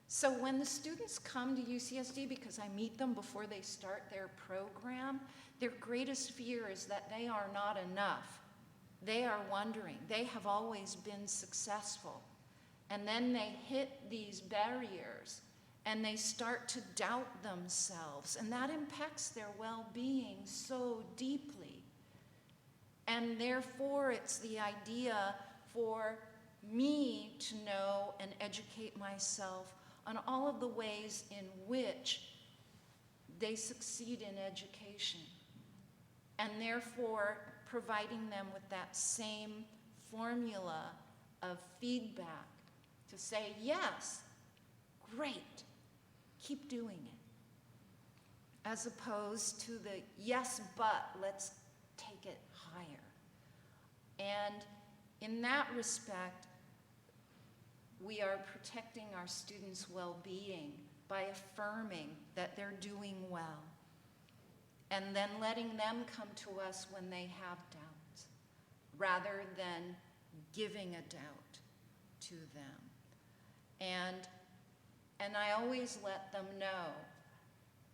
So when the students come to UCSD, because I meet them before they start their program, their greatest fear is that they are not enough. They are wondering. They have always been successful. And then they hit these barriers and they start to doubt themselves, and that impacts their well-being so deeply. And therefore, it's the idea for me to know and educate myself on all of the ways in which they succeed in education, and therefore providing them with that same formula of feedback to say, yes, great, keep doing it, as opposed to the yes, but let's take it higher. And in that respect, we are protecting our students' well-being by affirming that they're doing well, and then letting them come to us when they have doubts, rather than giving a doubt. to them. And I always let them know,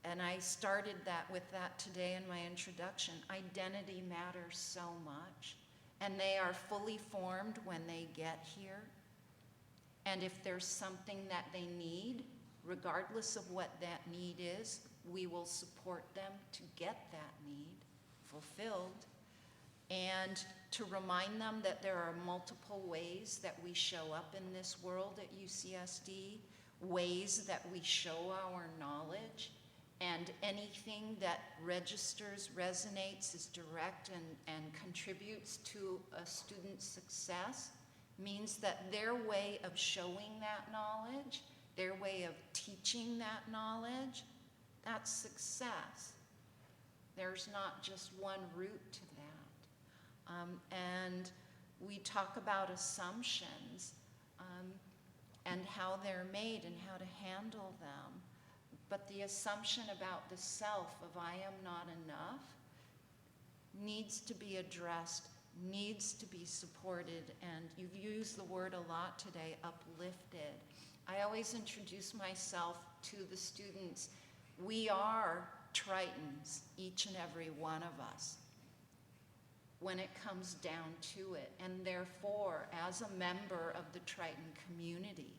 and I started that with that today in my introduction, identity matters so much, and they are fully formed when they get here. And if there's something that they need, regardless of what that need is, we will support them to get that need fulfilled. And to remind them that there are multiple ways that we show up in this world at UCSD, ways that we show our knowledge, and anything that registers, resonates, is direct, and contributes to a student's success means that their way of showing that knowledge, their way of teaching that knowledge, that's success. There's not just one route to that. And we talk about assumptions and how they're made and how to handle them. But the assumption about the self of I am not enough needs to be addressed, needs to be supported, and you've used the word a lot today, uplifted. I always introduce myself to the students. We are Tritons, each and every one of us, when it comes down to it. And therefore, as a member of the Triton community,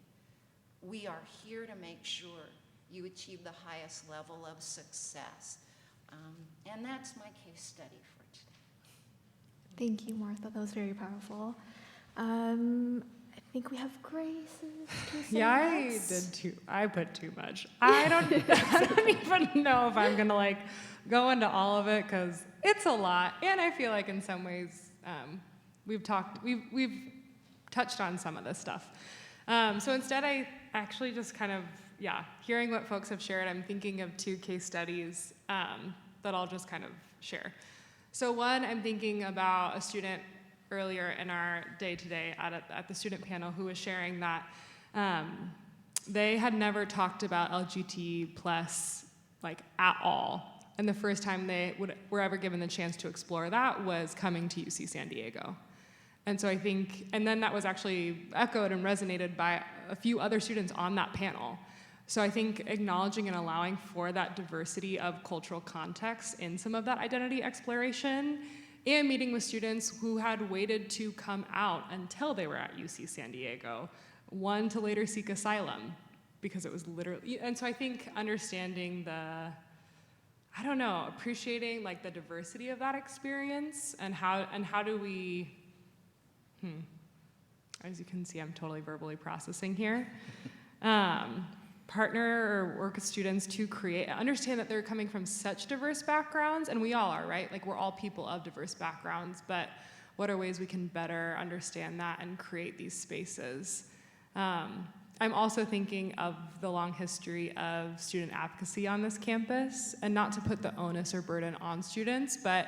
we are here to make sure you achieve the highest level of success. And that's my case study for today. Thank you, Martha. That was very powerful. I think we have Grace's case Yeah, I put too much. I don't even know if I'm gonna go into all of it because it's a lot, and I feel like in some ways we've touched on some of this stuff. So instead, I actually just hearing what folks have shared, I'm thinking of two case studies that I'll just kind of share. So one, I'm thinking about a student earlier in our day today at the student panel who was sharing that they had never talked about LGBT plus at all. And the first time they were ever given the chance to explore that was coming to UC San Diego. And so I think, and then that was actually echoed and resonated by a few other students on that panel. So I think acknowledging and allowing for that diversity of cultural context in some of that identity exploration, and meeting with students who had waited to come out until they were at UC San Diego, one to later seek asylum, because it was literally, and so I think understanding appreciating the diversity of that experience, and how do we, as you can see, I'm totally verbally processing here, partner or work with students to understand that they're coming from such diverse backgrounds, and we all are, right? We're all people of diverse backgrounds, but what are ways we can better understand that and create these spaces? I'm also thinking of the long history of student advocacy on this campus, and not to put the onus or burden on students, but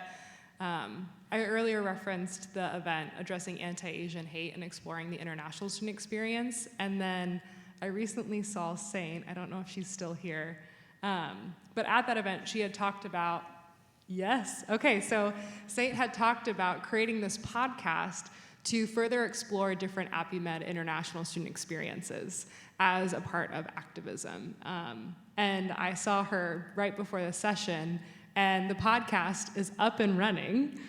I earlier referenced the event addressing anti-Asian hate and exploring the international student experience, and then I recently saw Saint, I don't know if she's still here, but at that event she had talked about, so Saint had talked about creating this podcast to further explore different APIMED international student experiences as a part of activism. And I saw her right before the session, and the podcast is up and running.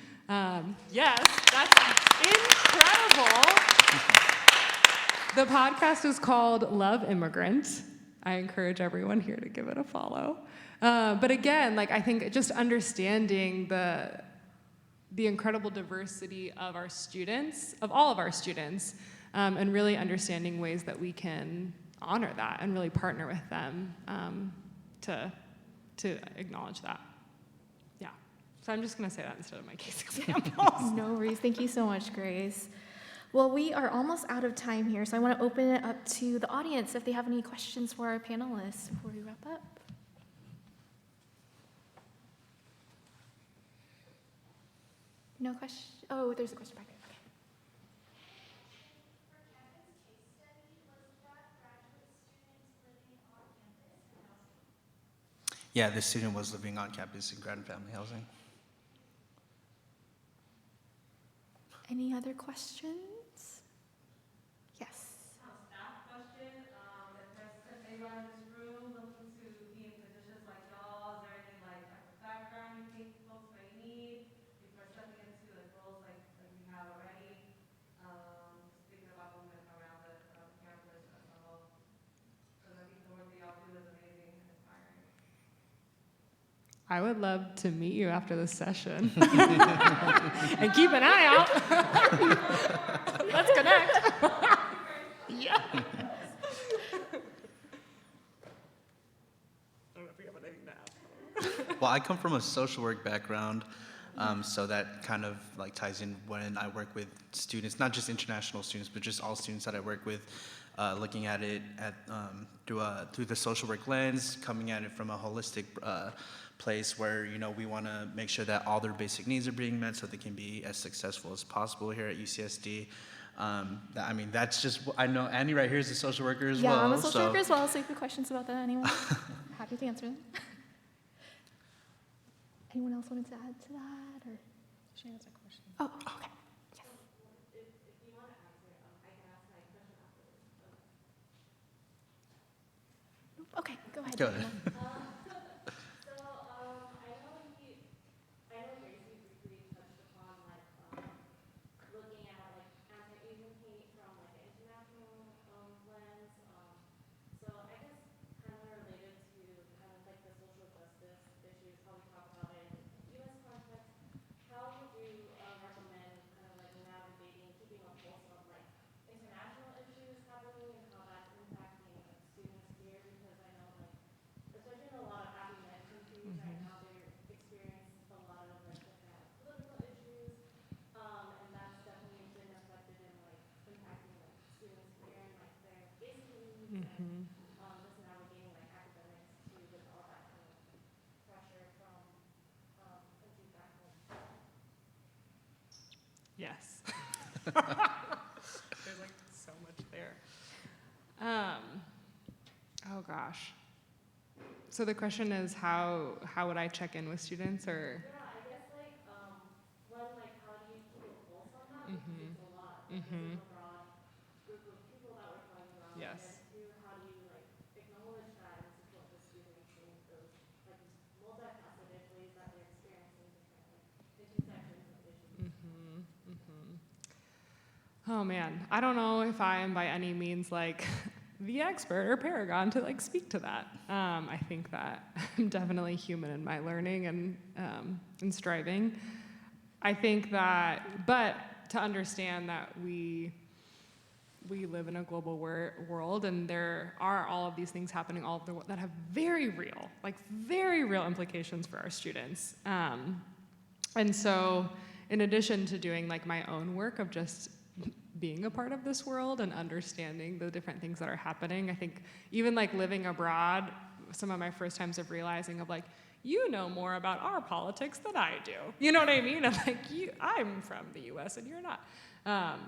Yes, that's incredible. The podcast is called Love Immigrant. I encourage everyone here to give it a follow. But again, I think just understanding the incredible diversity of our students, of all of our students, and really understanding ways that we can honor that and really partner with them to acknowledge that. Yeah. So I'm just going to say that instead of my case examples. No worries. Thank you so much, Grace. Well, we are almost out of time here, so I want to open it up to the audience if they have any questions for our panelists before we wrap up. No question? Oh, there's a question back there. Okay. Yeah, the student was living on campus in Grand Family Housing. Any other questions? Yes. I would love to meet you after this session. And keep an eye out. Let's connect. Yeah. I don't know if you have anything to add. Well, I come from a social work background, so that kind of like ties in when I work with students, not just international students, but just all students that I work with, looking at it through the social work lens, coming at it from a holistic place where, you know, we want to make sure that all their basic needs are being met so they can be as successful as possible here at UCSD. I mean, that's just, I know Annie right here is a social worker as well. Yeah, I'm a social worker as well, so if you have questions about that, anyone, happy to answer them. Anyone else wanted to add to that? Or? She has a question. Oh, okay. Yes. If you want to answer it, I can ask my question afterwards. Okay, go ahead. Go ahead. I know Gracie briefly touched upon looking at anti-Asian hate from an international lens. So I guess kind of related to kind of like the social justice issues, how we talk about it in the U.S. context. How would you recommend kind of like navigating, keeping a pulse of like international issues happening and how that's impacting like students here? Because I know like especially in a lot of academic countries right now, they're experiencing a lot of like different political issues, and that's definitely been reflected in like impacting like students here and like their basic needs and just navigating like academics too with all that kind of pressure from countries back home. Yes. There's like so much there. Oh gosh. So the question is how would I check in with students or? Yeah, I guess like one like how do you keep a pulse on that? Because it's a lot. Like, it's a broad group of people that we're talking about. Yes. And two, how do you like acknowledge that and support the students in those like multifaceted ways that they're experiencing different like intersections of issues. Oh man, I don't know if I am by any means like the expert or paragon to like speak to that. I think that I'm definitely human in my learning and striving. I think that, but to understand that we live in a global world and there are all of these things happening all over the world that have very real implications for our students. And so in addition to doing like my own work of just being a part of this world and understanding the different things that are happening, I think even like living abroad, some of my first times of realizing of like, you know more about our politics than I do. You know what I mean? And like, I'm from the US and you're not.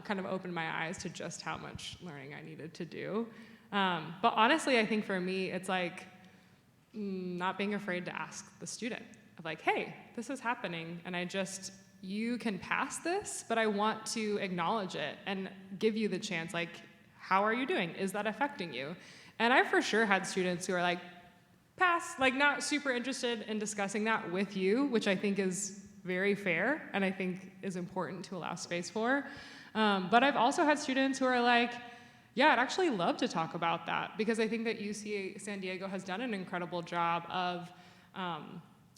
Kind of opened my eyes to just how much learning I needed to do. But honestly, I think for me, it's like not being afraid to ask the student of like, hey, this is happening and you can pass this, but I want to acknowledge it and give you the chance, like, how are you doing? Is that affecting you? And I for sure had students who are like, pass, like not super interested in discussing that with you, which I think is very fair and I think is important to allow space for. But I've also had students who are like, yeah, I'd actually love to talk about that because I think that UC San Diego has done an incredible job of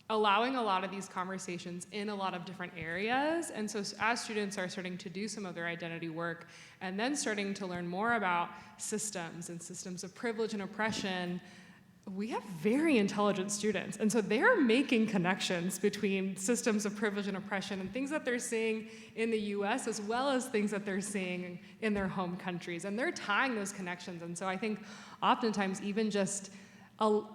allowing a lot of these conversations in a lot of different areas. And so as students are starting to do some of their identity work and then starting to learn more about systems and systems of privilege and oppression, we have very intelligent students. And so they're making connections between systems of privilege and oppression and things that they're seeing in the US as well as things that they're seeing in their home countries. And they're tying those connections. And so I think oftentimes even just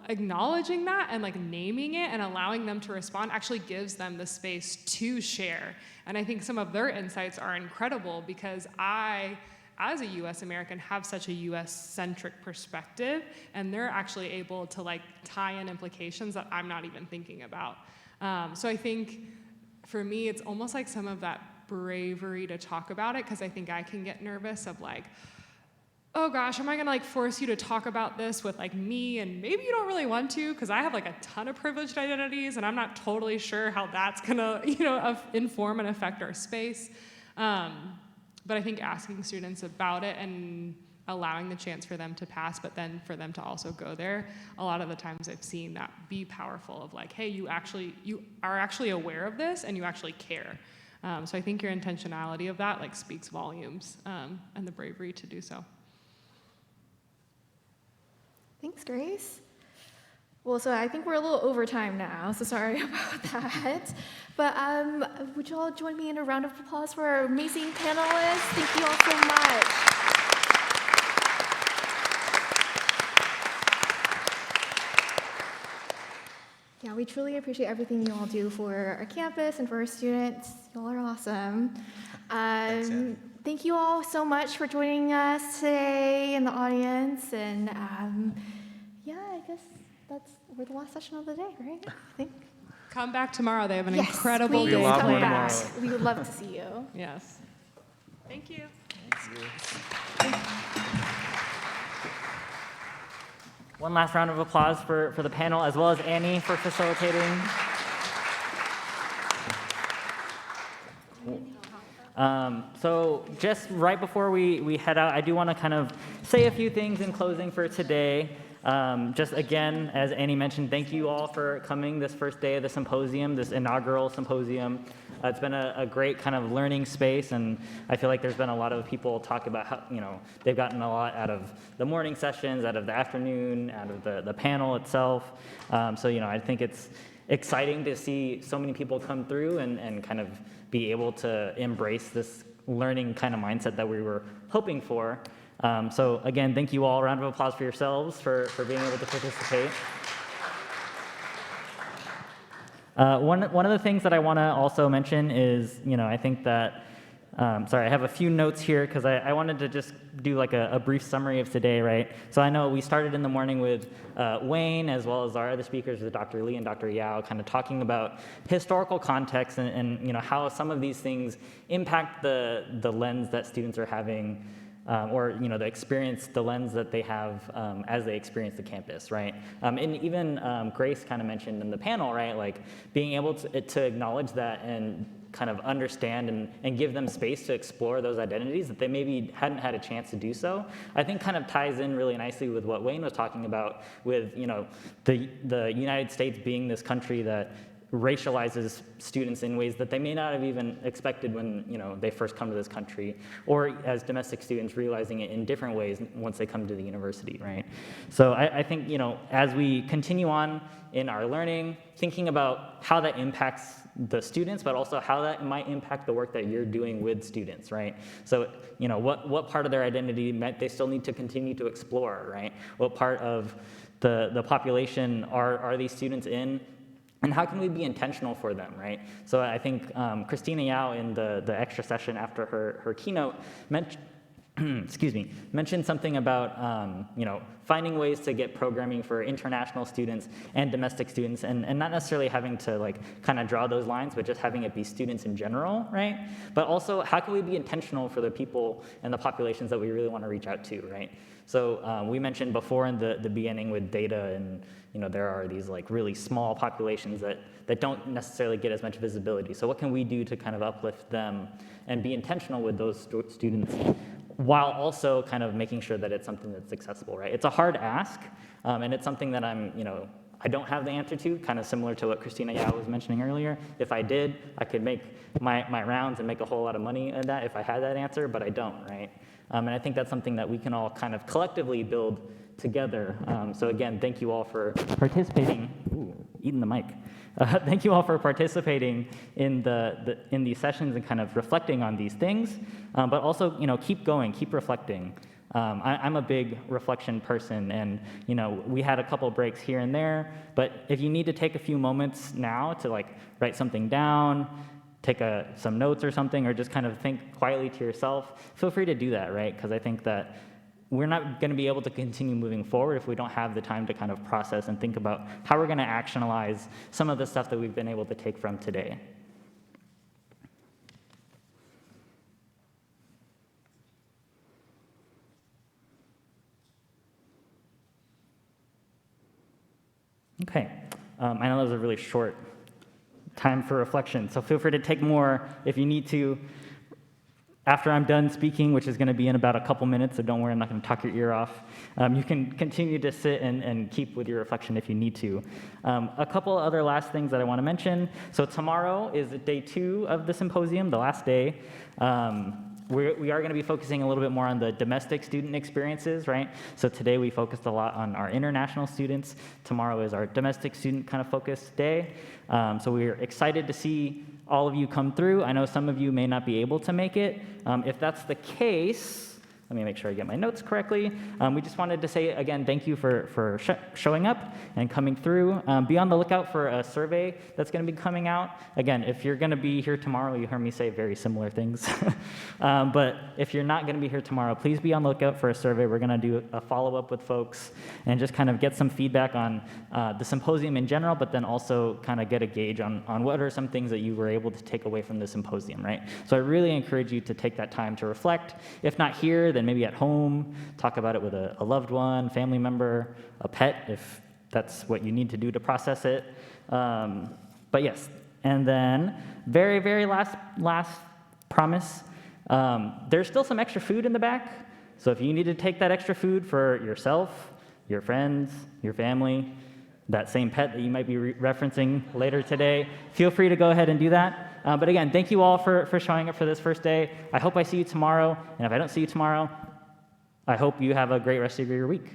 acknowledging that and like naming it and allowing them to respond actually gives them the space to share. And I think some of their insights are incredible because I, as a US American, have such a US-centric perspective, and they're actually able to like tie in implications that I'm not even thinking about. So I think for me, it's almost like some of that bravery to talk about it, because I think I can get nervous of like, oh gosh, am I gonna like force you to talk about this with like me, and maybe you don't really want to, because I have like a ton of privileged identities, and I'm not totally sure how that's gonna, inform and affect our space. But I think asking students about it and allowing the chance for them to pass, but then for them to also go there. A lot of the times I've seen that be powerful of like, hey, you are actually aware of this and you actually care. So I think your intentionality of that like speaks volumes, and the bravery to do so. Thanks, Grace. Well, so I think we're a little over time now, so sorry about that. But would you all join me in a round of applause for our amazing panelists? Thank you all so much. Yeah, we truly appreciate everything you all do for our campus and for our students. You all are awesome. Thanks, Annie. Thank you all so much for joining us today in the audience. And yeah, I guess we're the last session of the day, right? I think. Come back tomorrow. They have an Yes, incredible please day love come you planned. back. We would love to see you. Yes. Thank you. One last round of applause for the panel, as well as Annie for facilitating. So just right before we head out, I do want to kind of say a few things in closing for today. Just again, as Annie mentioned, thank you all for coming this first day of the symposium, this inaugural symposium. It's been a great kind of learning space, and I feel like there's been a lot of people talk about how, they've gotten a lot out of the morning sessions, out of the afternoon, out of the panel itself. So, I think it's exciting to see so many people come through and kind of be able to embrace this learning kind of mindset that we were hoping for. So again, thank you all. A round of applause for yourselves for being able to participate. One of the things that I want to also mention is, I think that, sorry, I have a few notes here because I wanted to just do like a brief summary of today, right? So I know we started in the morning with Wayne, as well as our other speakers, with Dr. Lee and Dr. Yao, kind of talking about historical context and how some of these things impact the lens that students are having, or the lens that they have as they experience the campus, right? And even Grace kind of mentioned in the panel, right? Like being able to acknowledge that and kind of understand and give them space to explore those identities that they maybe hadn't had a chance to do so, I think kind of ties in really nicely with what Wayne was talking about with, the United States being this country that racializes students in ways that they may not have even expected when they first come to this country, or as domestic students realizing it in different ways once they come to the university, right? So I think as we continue on in our learning, thinking about how that impacts the students, but also how that might impact the work that you're doing with students, right? So what part of their identity might they still need to continue to explore, right? What part of the population are these students in? And how can we be intentional for them, right? So I think Christina Yao in the extra session after her keynote mentioned something about finding ways to get programming for international students and domestic students, and not necessarily having to kind of draw those lines, but just having it be students in general, right? But also, how can we be intentional for the people and the populations that we really want to reach out to, right? So we mentioned before in the beginning with data, and there are these really small populations that don't necessarily get as much visibility. So what can we do to kind of uplift them and be intentional with those students, while also kind of making sure that it's something that's accessible, right? It's a hard ask, and it's something that I don't have the answer to, kind of similar to what Christina Yao was mentioning earlier. If I did, I could make my rounds and make a whole lot of money at that if I had that answer, but I don't, right? And I think that's something that we can all kind of collectively build together. So again, thank you all for participating. Ooh, eating the mic. Thank you all for participating in in these sessions and kind of reflecting on these things, but also keep going, keep reflecting. I'm a big reflection person, and we had a couple breaks here and there, but if you need to take a few moments now to write something down, take some notes or something, or just kind of think quietly to yourself, feel free to do that, right? Because I think that we're not going to be able to continue moving forward if we don't have the time to kind of process and think about how we're going to actionalize some of the stuff that we've been able to take from today. Okay, I know that was a really short time for reflection, so feel free to take more if you need to. after I'm done speaking, which is going to be in about a couple minutes, so don't worry, I'm not going to talk your ear off. You can continue to sit and keep with your reflection if you need to. A couple other last things that I want to mention. So tomorrow is day 2 of the symposium, the last day. We are going to be focusing a little bit more on the domestic student experiences, right? So today we focused a lot on our international students. Tomorrow is our domestic student kind of focused day. So we're excited to see all of you come through. I know some of you may not be able to make it. If that's the case, let me make sure I get my notes correctly. We just wanted to say, again, thank you for showing up and coming through. Be on the lookout for a survey that's going to be coming out. Again, if you're going to be here tomorrow, you heard me say very similar things. But if you're not going to be here tomorrow, please be on the lookout for a survey. We're going to do a follow-up with folks and just kind of get some feedback on the symposium in general, but then also kind of get a gauge on what are some things that you were able to take away from the symposium, right? So I really encourage you to take that time to reflect. If not here, then maybe at home, talk about it with a loved one, family member, a pet, if that's what you need to do to process it. But yes, and then very, very last promise, there's still some extra food in the back. So if you need to take that extra food for yourself, your friends, your family, that same pet that you might be referencing later today, feel free to go ahead and do that. But again, thank you all for showing up for this first day. I hope I see you tomorrow, and if I don't see you tomorrow, I hope you have a great rest of your week.